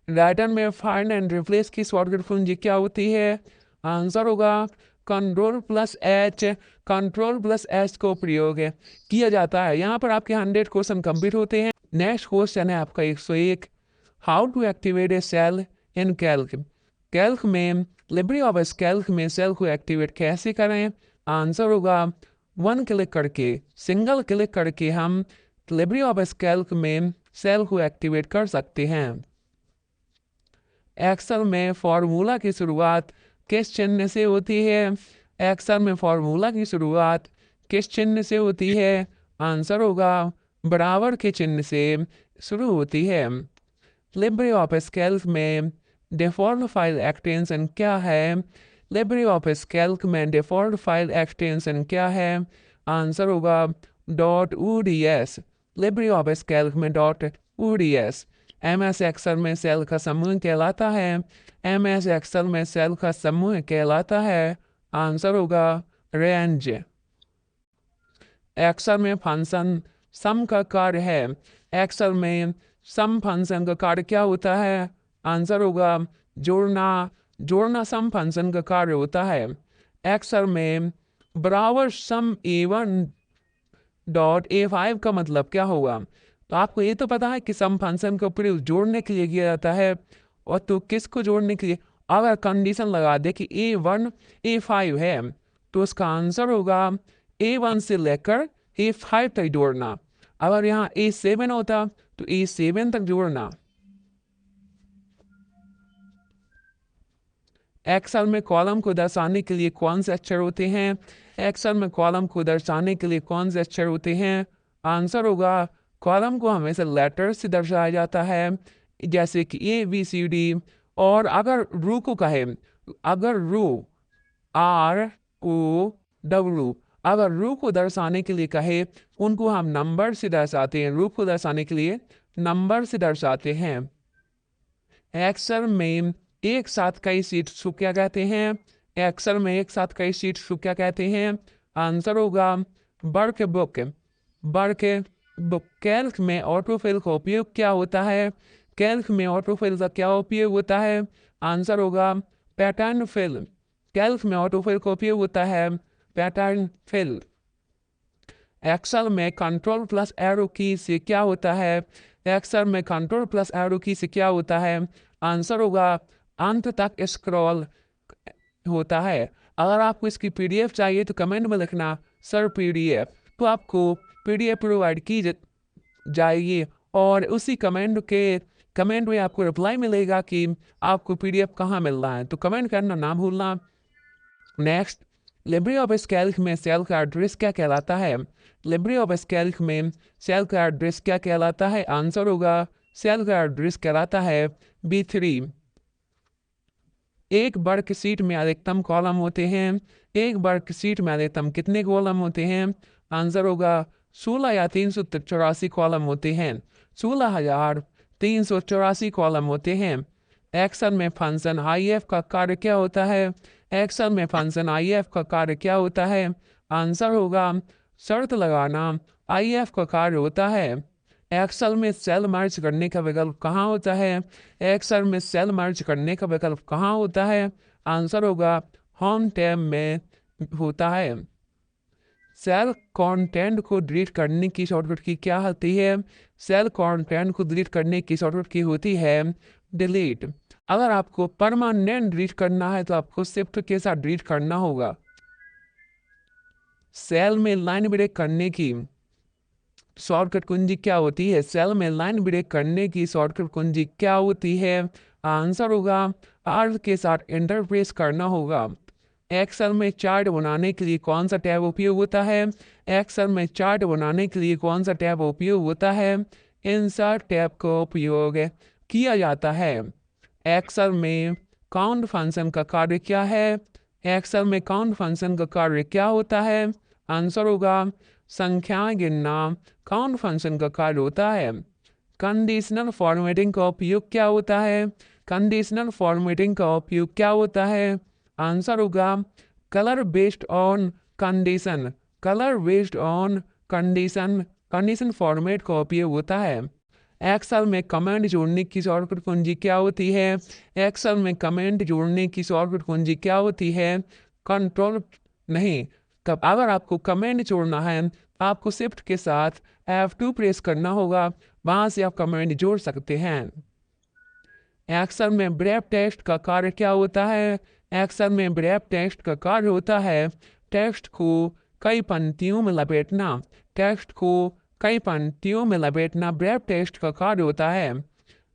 राइटर में फाइंड एंड रिप्लेस की शॉर्टकट कुंजी क्या होती है? आंसर होगा Ctrl+H। Ctrl+H को प्रयोग किया जाता है। यहाँ पर आपके 100 क्वेश्चन कंप्लीट होते हैं। नेक्स्ट क्वेश्चन है आपका 101। How to activate a cell in Calc. Calc में लिब्रे ऑफिस कैल्क में सेल को एक्टिवेट कैसे करें? आंसर होगा वन क्लिक करके, सिंगल क्लिक करके हम लिब्रे ऑफिस कैल्क में सेल को एक्टिवेट कर सकते हैं। एक्सेल में फॉर्मूला की शुरुआत किस चिन्ह से होती है? एक्सेल में फॉर्मूला की शुरुआत किस चिन्ह से होती है? आंसर होगा बराबर के चिन्ह से शुरू होती है। लिब्रे ऑफिस कैल्क में डिफ़ॉल्ट फाइल एक्सटेंशन क्या है? लिब्रे ऑफिस कैल्क में डिफ़ॉल्ट फाइल एक्सटेंशन क्या है? आंसर होगा .ods। लिब्रे ऑफिस कैल्क में .ods। MS एक्सेल में सेल का समूह कहलाता है। MS एक्सेल में सेल का समूह कहलाता है। आंसर होगा रेंज। एक्सेल में फंक्शन सम का कार्य है। एक्सेल में सम फंक्शन का कार्य क्या होता है? आंसर होगा जोड़ना। जोड़ना सम फंक्शन का कार्य होता है। एक्सेल में बराबर सम A1 .A5 का मतलब क्या होगा? तो आपको ये तो पता है कि सम फंक्शन का प्रयोग जोड़ने के लिए किया जाता है। और तो किसको जोड़ने के लिए? अगर कंडीशन लगा दे कि A1 A5 है तो उसका आंसर होगा A1 से लेकर A5 तक जोड़ना। अगर यहाँ A7 होता तो A7 तक जोड़ना। एक्सेल में कॉलम को दर्शाने के लिए कौन से अक्षर होते हैं? एक्सेल में कॉलम को दर्शाने के लिए कौन से अक्षर होते हैं? आंसर होगा कॉलम को हमेशा लेटर से दर्शाया जाता है, जैसे कि ABCD। और अगर रू को कहे, अगर रू ROW, अगर रू को दर्शाने के लिए कहे उनको हम नंबर से दर्शाते हैं। रू को दर्शाने के लिए नंबर से दर्शाते हैं। एक्सेल में एक साथ कई शीट्स को क्या कहते हैं? एक्सेल में एक साथ कई शीट्स को क्या कहते हैं? आंसर होगा work book. Work book. Calc में ऑटोफिल का उपयोग क्या होता है? कैल्क में ऑटोफिल का क्या उपयोग होता है? आंसर होगा पैटर्न फिल। कैल्क में ऑटोफिल का उपयोग होता है पैटर्न फिल। एक्सेल में Ctrl+Arrow की से क्या होता है? एक्सेल में Ctrl+Arrow की से क्या होता है? आंसर होगा अंत तक स्क्रॉल होता है। अगर आपको इसकी PDF चाहिए तो कमेंट में लिखना सर PDF, तो आपको PDF प्रोवाइड की जाएगी और उसी कमेंट में आपको रिप्लाई मिलेगा कि आपको PDF कहाँ मिल रहा है। तो कमेंट करना ना भूलना। नेक्स्ट, लिब्रे ऑफिस कैल्क में सेल का एड्रेस क्या कहलाता है? लिब्रे ऑफिस कैल्क में सेल का एड्रेस क्या कहलाता है? आंसर होगा सेल का एड्रेस कहलाता है B3। एक वर्ग शीट में अधिकतम कॉलम होते हैं। एक वर्ग शीट में अधिकतम कितने कॉलम होते हैं? आंसर होगा 16 या 384 कॉलम होते हैं। 16,384 कॉलम होते हैं। एक्सेल में फंक्शन IF का कार्य क्या होता है? एक्सेल में फंक्शन IF का कार्य क्या होता है? आंसर होगा शर्त लगाना। IF का कार्य होता है। एक्सेल में सेल मर्ज करने का विकल्प कहाँ होता है? एक्सेल में सेल मर्ज करने का विकल्प कहाँ होता है? आंसर होगा होम टैब में होता है। सेल कंटेंट को डिलीट करने की शॉर्टकट की क्या होती है? सेल कंटेंट को डिलीट करने की शॉर्टकट की होती है डिलीट। अगर आपको परमानेंट डिलीट करना है तो आपको शिफ्ट के साथ डिलीट करना होगा। सेल में लाइन ब्रेक करने की शॉर्टकट कुंजी क्या होती है? सेल में लाइन ब्रेक करने की शॉर्टकट कुंजी क्या होती है? आंसर होगा आर के साथ एंटर प्रेस करना होगा। एक्सेल में चार्ट बनाने के लिए कौन सा टैब उपयोग होता है? एक्सेल में चार्ट बनाने के लिए कौन सा टैब उपयोग होता है? इंसर्ट टैब का उपयोग किया जाता है। एक्सेल में काउंट फंक्शन का कार्य क्या है? एक्सेल में काउंट फंक्शन का कार्य क्या होता है? आंसर होगा संख्याएं गिनना काउंट फंक्शन का कार्य होता है। कंडीशनल फॉर्मेटिंग का उपयोग क्या होता है? कंडीशनल फॉर्मेटिंग का उपयोग क्या होता है? आंसर होगा colour based on condition. Colour based on condition condition format का उपयोग होता है। एक्सेल में कमेंट जोड़ने की शॉर्टकट कुंजी क्या होती है? एक्सेल में कमेंट जोड़ने की शॉर्टकट कुंजी क्या होती है? कंट्रोल नहीं, कब अगर आपको कमेंट जोड़ना है आपको शिफ्ट के साथ F2 प्रेस करना होगा, वहां से आप कमेंट जोड़ सकते हैं। एक्सेल में ब्रेव टेक्स्ट का कार्य क्या होता है? एक्सेल में ब्रेव टेक्स्ट का कार्य होता है टेक्स्ट को कई पंक्तियों में लपेटना। टेक्स्ट को कई पंक्तियों में लपेटना ब्रेव टेक्स्ट का कार्य होता है।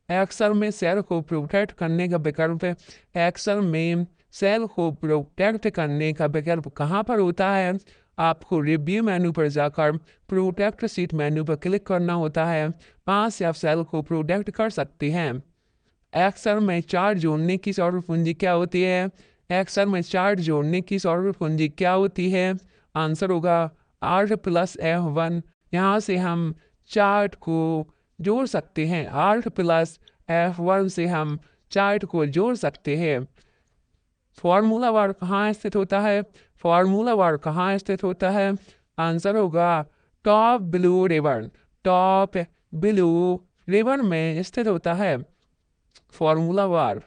एक्सेल में सेल को प्रोटेक्ट करने का विकल्प एक्सेल में सेल को प्रोटेक्ट करने का विकल्प कहाँ पर होता है? आपको रिव्यू मेनू पर जाकर प्रोटेक्ट शीट मेनू पर क्लिक करना होता है, वहाँ से आप सेल को प्रोटेक्ट कर सकते हैं। एक्सेल में चार्ट जोड़ने की शॉर्टकट कुंजी क्या होती है? एक्सेल में चार्ट जोड़ने की शॉर्टकट कुंजी क्या होती है? आंसर होगा Alt+F1। यहाँ से हम चार्ट को जोड़ सकते हैं। Alt+F1 से हम चार्ट को जोड़ सकते हैं। फॉर्मूला बार कहाँ स्थित होता है? फॉर्मूला बार कहाँ स्थित होता है? आंसर होगा top blue ribbon. Top blue ribbon में स्थित होता है फॉर्मूला बार।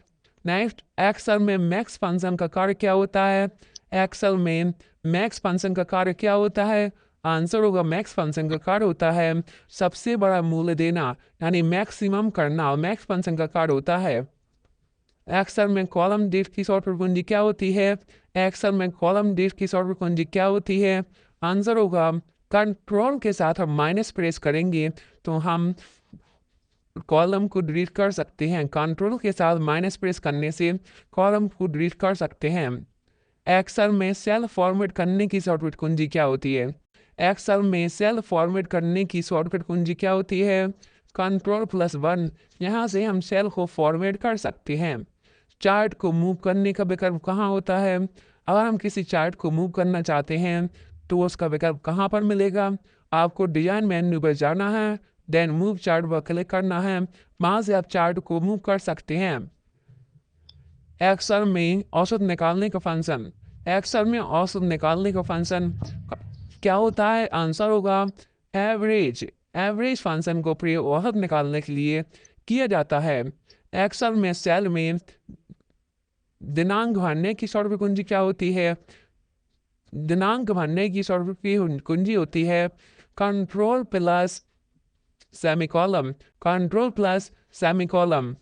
नेक्स्ट, एक्सेल में मैक्स फंक्शन का कार्य क्या होता है? एक्सेल में मैक्स फंक्शन का कार्य क्या होता है? आंसर होगा मैक्स फंक्शन का कार्य होता है सबसे बड़ा मूल्य देना, यानी मैक्सिमम करना। मैक्स फंक्शन का कार्य होता है। एक्सेल में कॉलम डिलीट की शॉर्टकट कुंजी क्या होती है? एक्सेल में कॉलम डिलीट की शॉर्टकट कुंजी क्या होती है? आंसर होगा कंट्रोल के साथ हम माइनस प्रेस करेंगे तो हम कॉलम को डिलीट कर सकते हैं। कंट्रोल के साथ माइनस प्रेस करने से कॉलम को डिलीट कर सकते हैं। एक्सेल में सेल फॉर्मेट करने की शॉर्टकट कुंजी क्या होती है? एक्सेल में सेल फॉर्मेट करने की शॉर्टकट कुंजी क्या होती है? Ctrl+1। यहाँ से हम सेल को फॉर्मेट कर सकते हैं। चार्ट को मूव करने का विकल्प कहाँ होता है? अगर हम किसी चार्ट को मूव करना चाहते हैं तो उसका विकल्प कहाँ पर मिलेगा? आपको डिजाइन मेन्यू पर जाना है, देन मूव चार्ट पर क्लिक करना है, वहां से आप चार्ट को मूव कर सकते हैं। एक्सेल में औसत निकालने का फंक्शन। एक्सेल में औसत निकालने का फंक्शन क्या होता है? आंसर होगा एवरेज। एवरेज फंक्शन को प्रयोग औसत निकालने के लिए किया जाता है। एक्सेल में सेल में दिनांक भरने की शॉर्टकट कुंजी क्या होती है? दिनांक भरने की शॉर्टकट की कुंजी होती है Ctrl+सेमीकॉलम। Ctrl+सेमीकॉलम।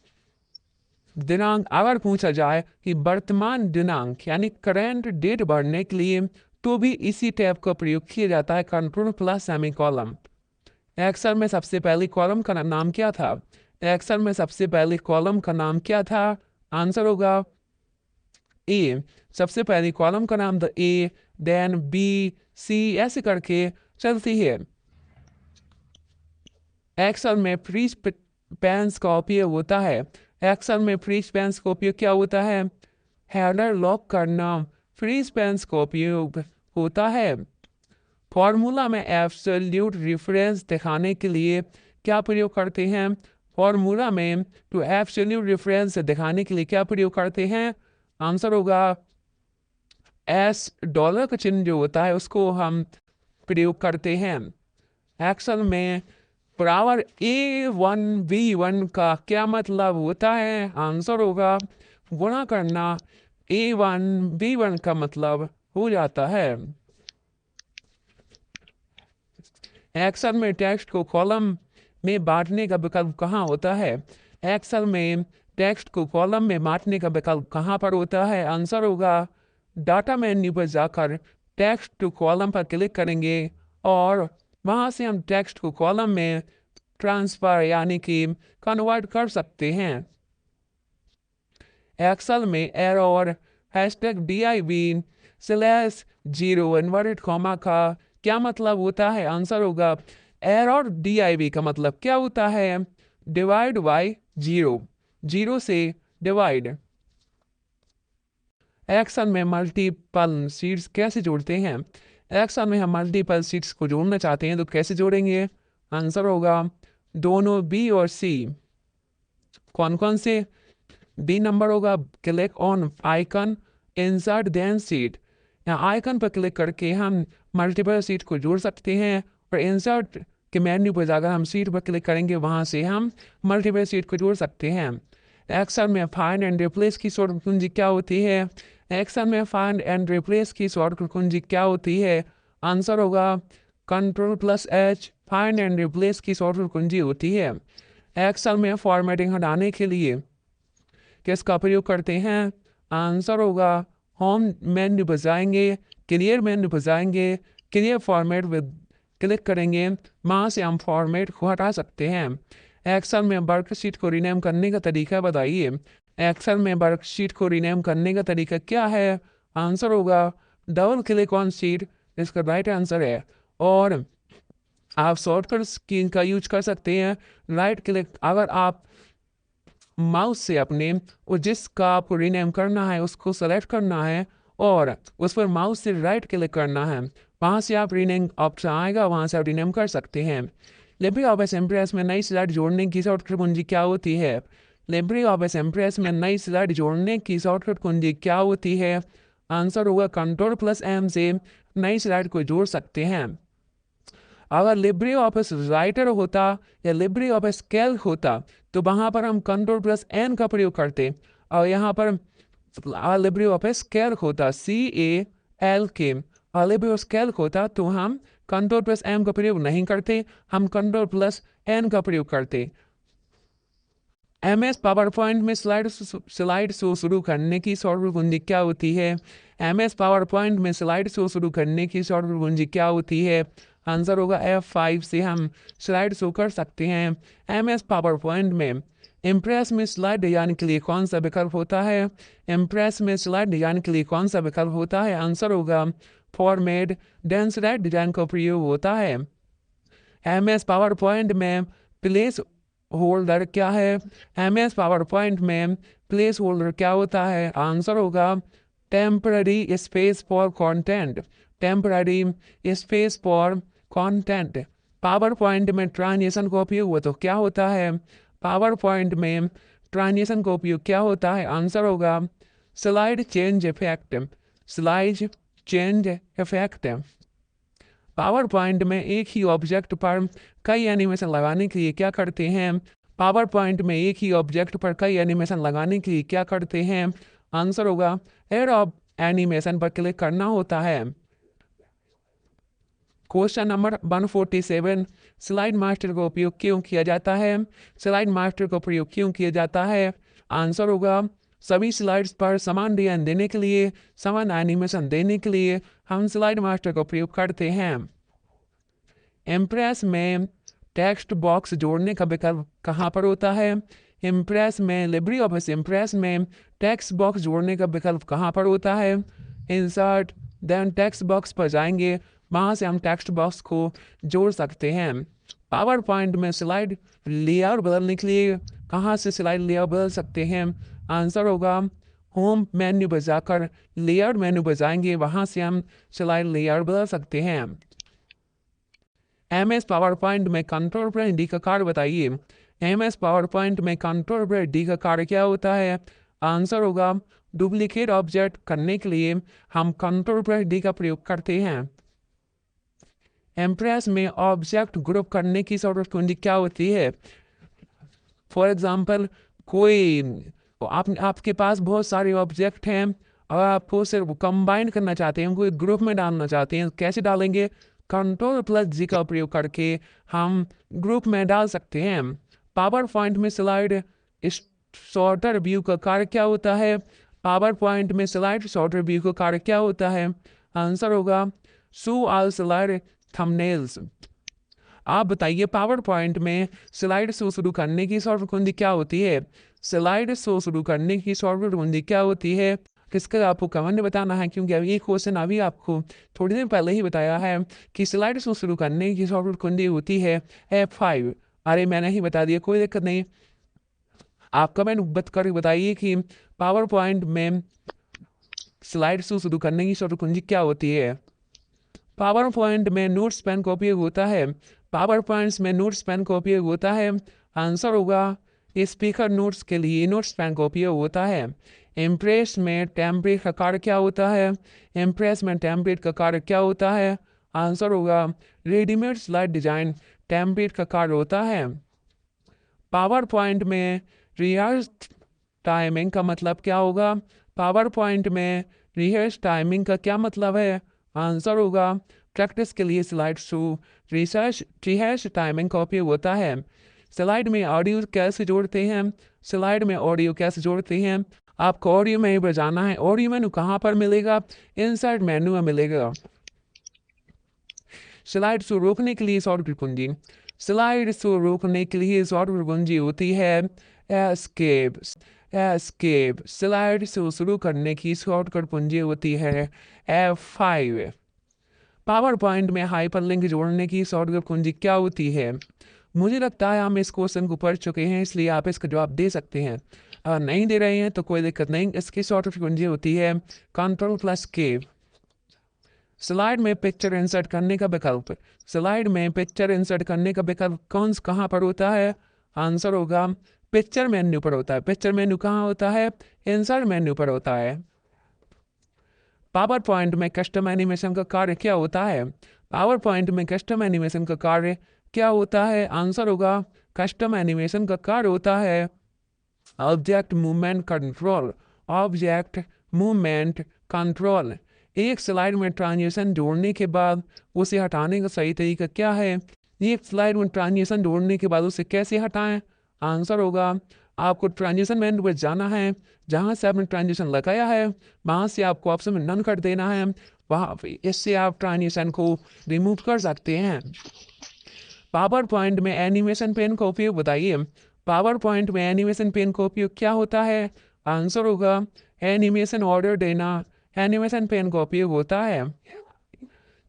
दिनांक अगर पूछा जाए कि वर्तमान दिनांक यानी करेंट डेट भरने के लिए तो भी इसी टैब का प्रयोग किया जाता है Ctrl+सेमीकॉलम। एक्सेल में सबसे पहले कॉलम का नाम क्या था? एक्सेल में सबसे पहले कॉलम का नाम क्या था? आंसर होगा ए। सबसे पहले कॉलम का नाम था ए, देन बी, सी, ऐसे करके चलती है। एक्सेल में फ्री स्पेंस का उपयोग होता है। एक्सेल में फ्री स्पेंस का उपयोग क्या होता है? हेडर लॉक करना फ्री स्पेंस का उपयोग होता है। फॉर्मूला में एब्सोल्यूट रेफरेंस दिखाने के लिए क्या प्रयोग करते हैं? फॉर्मूला में टू एब्सोल्यूट रेफरेंस दिखाने के लिए क्या प्रयोग करते हैं? आंसर होगा एस। डॉलर का चिन्ह जो होता है उसको हम प्रयोग करते हैं। एक्सेल में बराबर A1B1 का क्या मतलब होता है? आंसर होगा गुणा करना। A1B1 का मतलब हो जाता है। एक्सेल में टेक्स्ट को कॉलम में बांटने का विकल्प कहाँ होता है? एक्सेल में टेक्स्ट को कॉलम में बांटने का विकल्प कहाँ पर होता है? आंसर होगा डाटा मेन्यू पर जाकर टेक्स्ट टू कॉलम पर क्लिक करेंगे और वहाँ से हम टेक्स्ट को कॉलम में ट्रांसफर यानी कि कन्वर्ट कर सकते हैं। एक्सेल में एरर #div /0 इन्वर्टेड कॉमा का क्या मतलब होता है? आंसर होगा एरर div का मतलब क्या होता है? डिवाइड बाय 0, 0 से डिवाइड। एक्सेल में मल्टीपल शीट्स कैसे जोड़ते हैं? एक्सेल में हम मल्टीपल शीट्स को जोड़ना चाहते हैं तो कैसे जोड़ेंगे? आंसर होगा दोनों बी और सी। कौन कौन से? बी नंबर होगा click on icon insert then sheet. यहाँ आइकन पर क्लिक करके हम मल्टीपल सीट को जोड़ सकते हैं और इंसर्ट के मेन्यू पर जाकर हम सीट पर क्लिक करेंगे, वहाँ से हम मल्टीपल सीट को जोड़ सकते हैं। एक्सेल में फाइंड एंड रिप्लेस की शॉर्ट कुंजी क्या होती है? एक्सेल में फाइंड एंड रिप्लेस की शॉर्ट कुंजी क्या होती है? आंसर होगा Ctrl+H फाइंड एंड रिप्लेस की शॉर्ट कुंजी होती है। एक्सेल में फॉर्मेटिंग हटाने के लिए किसका प्रयोग करते हैं? आंसर होगा होम मेन्यू पर जाएंगे, क्लियर मेन्यू पर जाएंगे, क्लियर फॉर्मेट में क्लिक करेंगे, वहाँ से हम फॉर्मेट को हटा सकते हैं। एक्सेल में वर्कशीट को रीनेम करने का तरीका बताइए। एक्सेल में वर्कशीट को रीनेम करने का तरीका क्या है? आंसर होगा डबल क्लिक ऑन शीट, इसका राइट आंसर है। और आप शॉर्टकट की का यूज कर सकते हैं। राइट क्लिक, अगर आप माउस से अपने और जिसका आपको रीनेम करना है उसको सेलेक्ट करना है और उस पर माउस से राइट क्लिक करना है, वहाँ से आप रीनेम ऑप्शन आएगा, वहाँ से आप रीनेम कर सकते हैं। लिब्रे ऑफिस इम्प्रेस में नई स्लाइड जोड़ने की शॉर्टकट कुंजी क्या होती है? लिब्रे ऑफिस इम्प्रेस में नई स्लाइड जोड़ने की शॉर्टकट कुंजी क्या होती है? आंसर होगा Ctrl+M से नई स्लाइड को जोड़ सकते हैं। अगर लिब्रे ऑफिस राइटर होता या लिब्रे ऑफिस कैल्क होता तो वहाँ पर हम Ctrl+N का प्रयोग करते, और यहाँ पर लिब्रे ऑफिस कैल्क होता CALK, और लिब्रे ऑफिस कैल्क होता तो हम Ctrl+M का प्रयोग नहीं करते, हम Ctrl+N का प्रयोग करते। MS पावर पॉइंट में स्लाइड शो शुरू करने की शॉर्टकट कुंजी क्या होती है? MS पावर पॉइंट में स्लाइड शो शुरू करने की शॉर्टकट कुंजी क्या होती है? आंसर होगा F5 से हम स्लाइड शो कर सकते हैं। MS पावर पॉइंट में इम्प्रेस में स्लाइड डिजाइन के लिए कौन सा विकल्प होता है? इम्प्रेस में स्लाइड डिजाइन के लिए कौन सा विकल्प होता है? आंसर होगा फॉर्मेट देन स्लाइड डिजाइन का प्रयोग होता है। MS पावर पॉइंट में प्लेस होल्डर क्या है? MS पावर पॉइंट में प्लेस होल्डर क्या होता है? आंसर होगा temporary space for content, temporary space for content. Power point में ट्रांजिशन का उपयोग हो तो क्या होता है? पावर पॉइंट में ट्रांजिशन का उपयोग क्या होता है? आंसर होगा slide change effect, slide change effect. Power point में एक ही ऑब्जेक्ट पर कई एनिमेशन लगाने के लिए क्या करते हैं? पावर पॉइंट में एक ही ऑब्जेक्ट पर कई एनिमेशन लगाने के लिए क्या करते हैं? आंसर होगा एड ऑफ एनिमेशन पर क्लिक करना होता है। क्वेश्चन नंबर 147, स्लाइड मास्टर का उपयोग क्यों किया जाता है? स्लाइड मास्टर का प्रयोग क्यों किया जाता है? आंसर होगा सभी स्लाइड्स पर समान डिजाइन देने के लिए, समान एनिमेशन देने के लिए हम स्लाइड मास्टर का प्रयोग करते हैं। इम्प्रेस में टेक्स्ट बॉक्स जोड़ने का विकल्प कहाँ पर होता है? इम्प्रेस में लिब्रे ऑफिस इम्प्रेस में टेक्स्ट बॉक्स जोड़ने का विकल्प कहाँ पर होता है? इंसर्ट देन टेक्स्ट बॉक्स पर जाएंगे, वहाँ से हम टेक्स्ट बॉक्स को जोड़ सकते हैं। पावर पॉइंट में स्लाइड लेआउट बदलने के लिए कहाँ से स्लाइड लेआउट बदल सकते हैं? आंसर होगा होम मेन्यू पर जाकर लेआउट मेन्यू पर जाएंगे, वहाँ से हम स्लाइड लेआउट बदल सकते हैं। MS पावर पॉइंट में Ctrl+D का कार्य बताइए। MS पावर पॉइंट में Ctrl+D का कार्य क्या होता है? आंसर होगा डुप्लीकेट ऑब्जेक्ट करने के लिए हम Ctrl+D का प्रयोग करते हैं। इम्प्रेस में ऑब्जेक्ट ग्रुप करने की शॉर्टकट कुंजी क्या होती है? फॉर एग्जाम्पल कोई आपके पास बहुत सारे ऑब्जेक्ट हैं और आपको सिर्फ कंबाइन करना चाहते हैं, उनको एक ग्रुप में डालना चाहते हैं, कैसे डालेंगे? Ctrl+G का प्रयोग करके हम ग्रुप में डाल सकते हैं। पावर पॉइंट में स्लाइड सॉर्टर व्यू का कार्य क्या होता है? पावर पॉइंट में स्लाइड सॉर्टर व्यू का कार्य क्या होता है? आंसर होगा शो ऑल स्लाइड थंबनेल्स। आप बताइए पावर पॉइंट में स्लाइड शो शुरू करने की शॉर्ट कुंजी क्या होती है? स्लाइड शो शुरू करने की शॉर्ट कुंजी क्या होती है? किसका आपको कमेंट बताना है, क्योंकि अभी ये क्वेश्चन अभी आपको थोड़ी देर पहले ही बताया है कि स्लाइड शो शुरू करने की शॉर्ट कुंजी होती है F5। अरे मैंने ही बता दिया, कोई दिक्कत नहीं। आप कमेंट बत कर बताइए कि पावर पॉइंट में स्लाइड शो शुरू करने की शॉर्ट कुंजी क्या होती है? पावर पॉइंट में नोट्स पेन का उपयोग होता है। पावर पॉइंट्स में नोट्स पेन का उपयोग होता है। आंसर होगा स्पीकर नोट्स के लिए नोट्स पेन का उपयोग होता है। इम्प्रेस में टेम्पलेट का कार्य क्या होता है? इम्प्रेस में टेम्पलेट का कार्य क्या होता है? आंसर होगा रेडीमेड स्लाइड डिजाइन टेम्पलेट का कार्य होता है। पावर पॉइंट में रिहर्स टाइमिंग का मतलब क्या होगा? पावर पॉइंट में रिहर्स टाइमिंग का क्या मतलब है? आंसर होगा प्रैक्टिस के लिए स्लाइड शो रिहर्स टाइमिंग का उपयोग होता है। स्लाइड में ऑडियो कैसे जोड़ते हैं? स्लाइड में ऑडियो कैसे जोड़ते हैं? आपको ऑडियो मेन्यू पर जाना है। ऑडियो मेन्यू कहाँ पर मिलेगा? इनसाइड मेन्यू में मिलेगा। स्लाइड शो रोकने के लिए शॉर्टकट कुंजी। स्लाइड शो रोकने के लिए शॉर्टकट कुंजी होती है एस्केप। एस्केप। स्लाइड शो शुरू करने की शॉर्टकट कुंजी होती है F5। पावर पॉइंट में हाइपरलिंक जोड़ने की शॉर्टकट कुंजी क्या होती है? मुझे लगता है हम इस क्वेश्चन को पढ़ चुके हैं, इसलिए आप इसका जवाब दे सकते हैं। अगर नहीं दे रहे हैं तो कोई दिक्कत नहीं। इसकी शॉर्टकट कुंजी होती है Ctrl+K। स्लाइड में पिक्चर इंसर्ट करने का विकल्प। स्लाइड में पिक्चर इंसर्ट करने का विकल्प कहाँ पर होता है? आंसर होगा पिक्चर मेन्यू पर होता है। पिक्चर मेन्यू कहाँ होता है? इंसर्ट मेन्यू पर होता है। पावर पॉइंट में कस्टम एनिमेशन का कार्य क्या होता है? पावर पॉइंट में कस्टम एनिमेशन का कार्य क्या होता है? आंसर होगा कस्टम एनिमेशन का कार्य होता है object movement control. Object movement control. एक स्लाइड में ट्रांजिशन जोड़ने के बाद उसे हटाने का सही तरीका क्या है? एक स्लाइड में ट्रांजिशन जोड़ने के बाद उसे कैसे हटाएं? आंसर होगा आपको ट्रांजिशन मेन्यू पर जाना है। जहां से आपने ट्रांजिशन लगाया है वहां से आपको ऑप्शन में नन कर देना है। वहां इससे आप ट्रांजिशन को रिमूव कर सकते हैं। पावर पॉइंट में एनिमेशन पेन का उपयोग बताइए। पावर पॉइंट में एनिमेशन पेन का उपयोग क्या होता है? आंसर होगा एनिमेशन ऑर्डर देना एनिमेशन पेन का उपयोग होता है।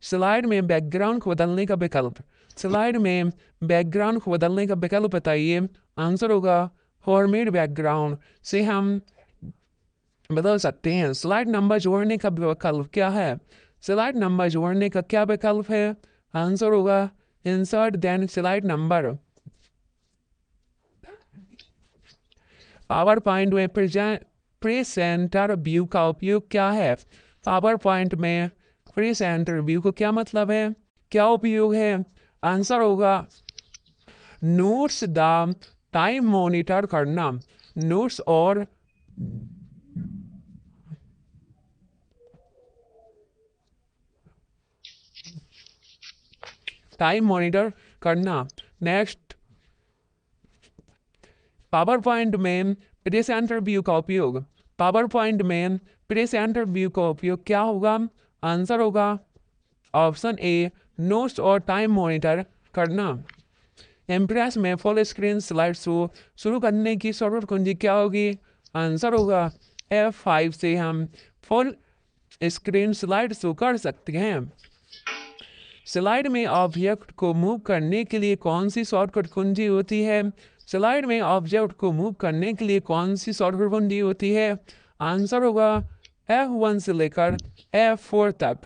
स्लाइड में बैकग्राउंड को बदलने का विकल्प। स्लाइड में बैकग्राउंड को बदलने का विकल्प बताइए। आंसर होगा फॉर्मेट बैकग्राउंड से हम बदल सकते हैं। स्लाइड नंबर जोड़ने का विकल्प क्या है? स्लाइड नंबर जोड़ने का क्या विकल्प है? आंसर होगा insert then slide number. Power point में प्रेजेंटर व्यू का उपयोग क्या है? पावर पॉइंट में प्रेजेंटर व्यू को क्या मतलब है? क्या उपयोग है? आंसर होगा नोट्स द टाइम मॉनिटर करना। नोट्स और टाइम मॉनिटर करना। नेक्स्ट, पावर पॉइंट में प्रेजेंटर व्यू का उपयोग। पावर पॉइंट में प्रेजेंटर व्यू का उपयोग क्या होगा? आंसर होगा ऑप्शन ए नोट्स और टाइम मॉनिटर करना। इम्प्रेस में फुल स्क्रीन स्लाइड शो शुरू करने की शॉर्टकट कुंजी क्या होगी? आंसर होगा F5 से हम फुल स्क्रीन स्लाइड शो कर सकते हैं। स्लाइड में ऑब्जेक्ट को मूव करने के लिए कौन सी शॉर्टकट कुंजी होती है? स्लाइड में ऑब्जेक्ट को मूव करने के लिए कौन सी शॉर्टकट कुंजी होती है? आंसर होगा F1 से लेकर F4 तक।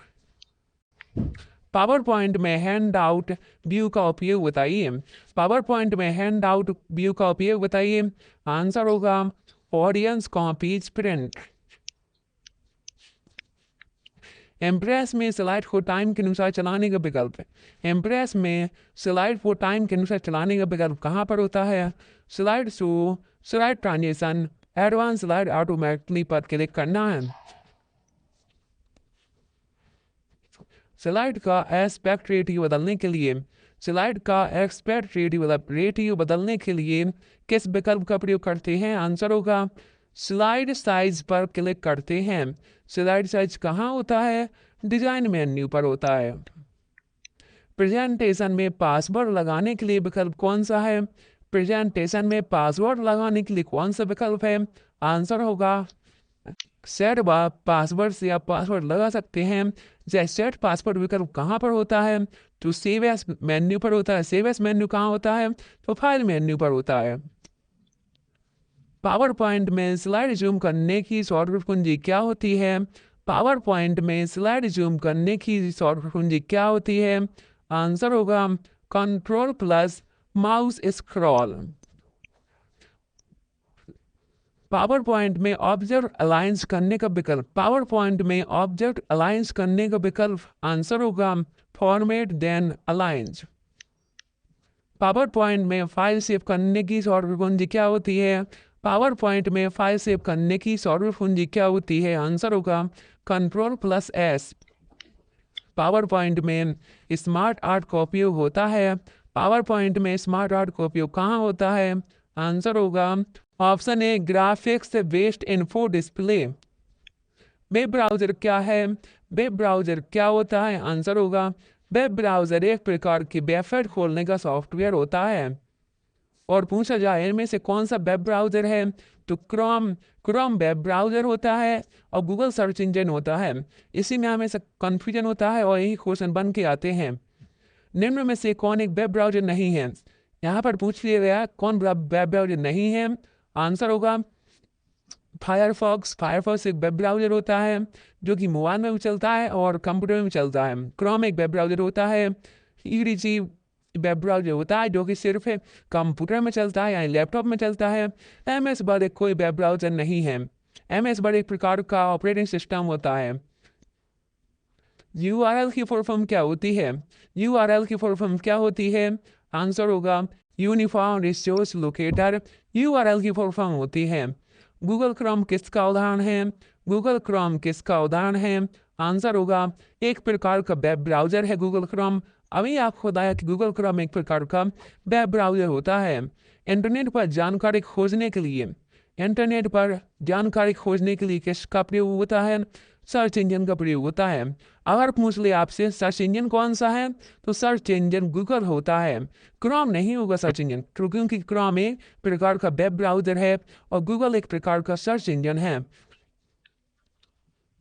पावर पॉइंट में हैंड आउट व्यू का उपयोग बताइए। पावर पॉइंट में हैंड आउट व्यू का उपयोग बताइए। आंसर होगा ऑडियंस कॉपीज प्रिंट। इम्प्रेस में स्लाइड को टाइम के अनुसार चलाने का विकल्प है। इम्प्रेस में स्लाइड को टाइम के अनुसार चलाने का विकल्प कहाँ पर होता है? Slide show, slide transition, advance slide automatically पर क्लिक करना है। स्लाइड का एस्पेक्ट रेटियो बदलने के लिए स्लाइड का एस्पेक्ट रेटियो बदलने के लिए किस विकल्प का प्रयोग करते हैं? आंसर होगा स्लाइड साइज पर क्लिक करते हैं। स्लाइड साइज कहाँ होता है? डिजाइन मेन्यू पर होता है। प्रेजेंटेशन में पासवर्ड लगाने के लिए विकल्प कौन सा है? प्रेजेंटेशन में पासवर्ड लगाने के लिए कौन सा विकल्प है? आंसर होगा सेट पासवर्ड से आप पासवर्ड लगा सकते हैं। जैसे सेट पासवर्ड विकल्प कहाँ पर होता है? तो सेव एस मेन्यू पर होता है। सेव एस मेन्यू कहाँ होता है? तो फाइल मेन्यू पर होता है। पावर पॉइंट में स्लाइड जूम करने की शॉर्टकट कुंजी क्या होती है? पावर पॉइंट में स्लाइड जूम करने की शॉर्टकट कुंजी क्या होती है? आंसर होगा control plus mouse scroll. Power point में ऑब्जेक्ट अलाइंस करने का विकल्प पावर पॉइंट में ऑब्जेक्ट अलाइंस करने का विकल्प आंसर होगा format then aligns. Power point में फाइल सेव करने की शॉर्टकट कुंजी क्या होती है? पावर पॉइंट में फाइल सेव करने की शॉर्टकट कुंजी क्या होती है? आंसर होगा control plus S. Power point में स्मार्ट आर्ट का उपयोग होता है। पावर पॉइंट में स्मार्ट आर्ट का उपयोग कहाँ होता है? आंसर होगा ऑप्शन ए graphics based info display. Web browser क्या है? वेब ब्राउजर क्या होता है? आंसर होगा वेब ब्राउजर एक प्रकार की वेबसाइट खोलने का सॉफ्टवेयर होता है। और पूछा जाए इनमें से कौन सा वेब ब्राउजर है? तो क्रोम वेब ब्राउजर होता है और गूगल सर्च इंजन होता है। इसी में हमें कंफ्यूजन होता है और यही क्वेश्चन बन के आते हैं। निम्न में से कौन एक वेब ब्राउजर नहीं है? यहाँ पर पूछ लिया गया कौन वेब ब्राउजर नहीं है। आंसर होगा फायरफॉक्स एक वेब ब्राउजर होता है जो कि मोबाइल में भी चलता है और कंप्यूटर में भी चलता है। क्रोम एक वेब ब्राउजर होता है। ईडीजी वेब ब्राउजर होता है जो कि सिर्फ कंप्यूटर में चलता है यानी लैपटॉप में चलता है। MS वर्ड एक कोई वेब ब्राउजर नहीं है। MS वर्ड एक प्रकार का ऑपरेटिंग सिस्टम होता है। URL की फुल फॉर्म क्या होती है? URL की फुल फॉर्म क्या होती है? आंसर होगा यूनिफॉर्म रिसोर्स लोकेटर। URL की फुल फॉर्म होती है। गूगल क्रोम किसका उदाहरण है? गूगल क्रोम किसका उदाहरण है? आंसर होगा एक प्रकार का वेब ब्राउजर है गूगल क्रोम। अभी आपको बताया कि गूगल क्रोम एक प्रकार का वेब ब्राउजर होता है। इंटरनेट पर जानकारी खोजने के लिए किसका प्रयोग होता है? सर्च इंजन का प्रयोग होता है। अगर पूछ ले आपसे सर्च इंजन कौन सा है तो सर्च इंजन गूगल होता है। क्रोम नहीं होगा सर्च इंजन क्योंकि क्रोम एक प्रकार का वेब ब्राउजर है और गूगल एक प्रकार का सर्च इंजन है।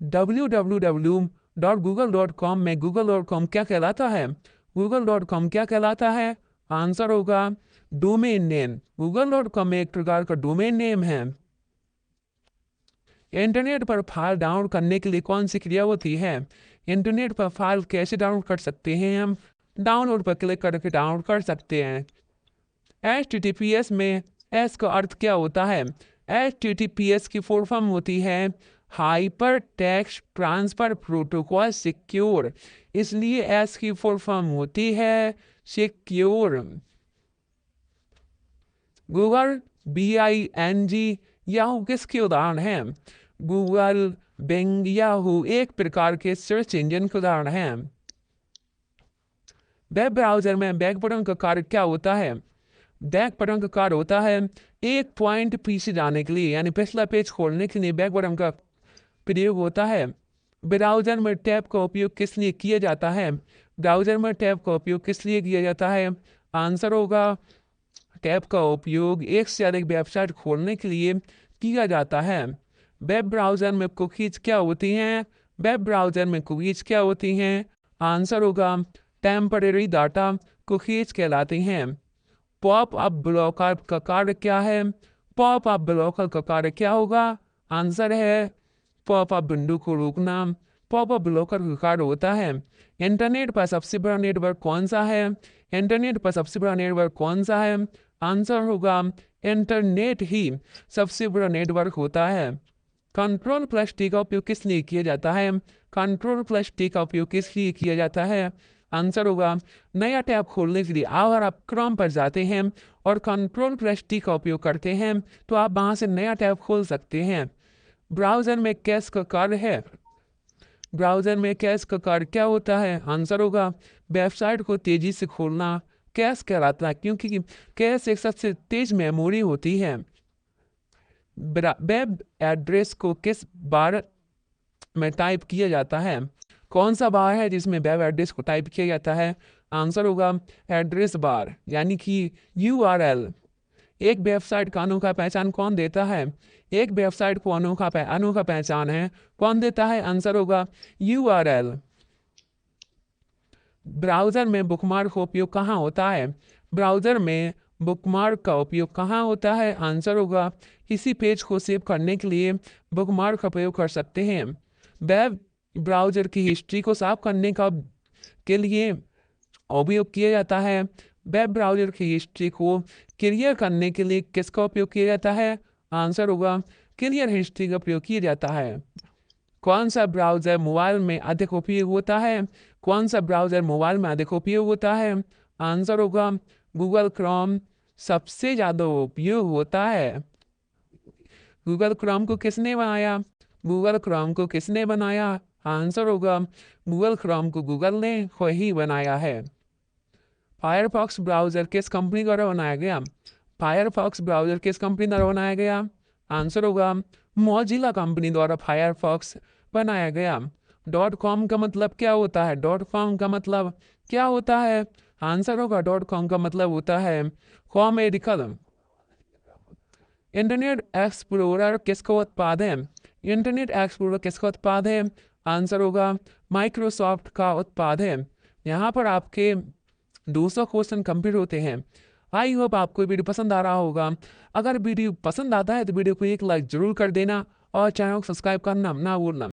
www.google.com में google.com क्या कहलाता है? google.com क्या कहलाता है? आंसर होगा डोमेन नेम। google.com एक प्रकार का डोमेन नेम है। इंटरनेट पर फाइल डाउनलोड करने के लिए कौन सी क्रिया होती है? इंटरनेट पर फाइल कैसे डाउनलोड कर सकते हैं? हम डाउनलोड पर क्लिक करके डाउनलोड कर सकते हैं। HTTPS में एस का अर्थ क्या होता है? HTTPS की फुल फॉर्म होती है hyper text transfer protocol secure. इसलिए एस की फुल फॉर्म होती है सिक्योर। गूगल BING याहू किसके उदाहरण है? गूगल बिंग याहू एक प्रकार के सर्च इंजन के उदाहरण है। वेब ब्राउजर में बैक बटन का कार्य क्या होता है? बैक बटन का कार्य होता है एक पॉइंट पीछे जाने के लिए यानी पिछला पेज खोलने के लिए बैक बटन का प्रयोग होता है। ब्राउजर में टैब का उपयोग किस लिए किया जाता है? ब्राउजर में टैब का उपयोग किस लिए किया जाता है? आंसर होगा टैब का उपयोग एक से अधिक वेबसाइट खोलने के लिए किया जाता है। वेब ब्राउजर में कुकीज क्या होती हैं? वेब ब्राउजर में कुकीज क्या होती हैं? आंसर होगा टेम्परेरी डाटा कुकीज कहलाती हैं। पॉप अप ब्लॉकर का कार्य क्या है? पॉप अप ब्लॉकर का कार्य क्या होगा? आंसर है पॉप अप विंडो को रोकना। पॉप अप ब्लॉकर का कार्य होता है। इंटरनेट पर सबसे बड़ा नेटवर्क कौन सा है? इंटरनेट पर सबसे बड़ा नेटवर्क कौन सा है? आंसर होगा इंटरनेट ही सबसे बड़ा नेटवर्क होता है। कंट्रोल प्लस टी का उपयोग किस लिए किया जाता है? कंट्रोल प्लस टी का उपयोग किस लिए किया जाता है? आंसर होगा नया टैब खोलने के लिए। अगर आप क्रोम पर जाते हैं और कंट्रोल प्लस टी का उपयोग करते हैं तो आप वहां से नया टैब खोल सकते हैं। ब्राउजर में कैश का कार्य है। ब्राउज़र में कैश का कार्य क्या होता है? आंसर होगा वेबसाइट को तेज़ी से खोलना कैश कहलाता है, क्योंकि कैश एक सबसे तेज़ मेमोरी होती है। वेब एड्रेस को किस बार में टाइप किया जाता है? कौन सा बार है जिसमें वेब एड्रेस को टाइप किया जाता है? आंसर होगा एड्रेस बार, यानी कि URL। एक वेबसाइट का अनोखा पहचान कौन देता है? एक वेबसाइट को अनोखा पहचान है कौन देता है? आंसर होगा URL। ब्राउज़र में बुकमार्क का उपयोग कहाँ होता है? ब्राउज़र में बुकमार्क का उपयोग कहाँ होता है? आंसर होगा किसी पेज को सेव करने के लिए बुकमार्क का उपयोग कर सकते हैं। वेब ब्राउज़र की हिस्ट्री को साफ करने के लिए उपयोग किया जाता है। वेब ब्राउज़र की हिस्ट्री को क्लियर करने के लिए किसका उपयोग किया जाता है? आंसर होगा क्लियर हिस्ट्री का प्रयोग किया जाता है। कौन सा ब्राउज़र मोबाइल में अधिक उपयोग होता है? कौन सा ब्राउज़र मोबाइल में अधिक उपयोग होता है? आंसर होगा गूगल क्रोम सबसे ज़्यादा उपयोग होता है। गूगल क्रोम को किसने बनाया? गूगल क्रोम को किसने बनाया? आंसर होगा गूगल क्रोम को गूगल ने ही बनाया है। फायरफॉक्स ब्राउज़र किस कंपनी द्वारा बनाया गया? फायरफॉक्स ब्राउज़र किस कंपनी द्वारा बनाया गया? आंसर होगा मोजिला कंपनी द्वारा फायरफॉक्स बनाया गया। .com का मतलब क्या होता है? .com का मतलब क्या होता है? आंसर होगा .com का मतलब होता है कॉमेडिकल। इंटरनेट एक्सप्लोरर किसका उत्पाद है? इंटरनेट एक्सप्लोरर किसका उत्पाद है? आंसर होगा माइक्रोसॉफ्ट का उत्पाद है। यहाँ पर आपके 200 क्वेश्चन कंप्लीट होते हैं। आई होप आपको वीडियो पसंद आ रहा होगा। अगर वीडियो पसंद आता है तो वीडियो को एक लाइक जरूर कर देना और चैनल को सब्सक्राइब करना ना भूलना।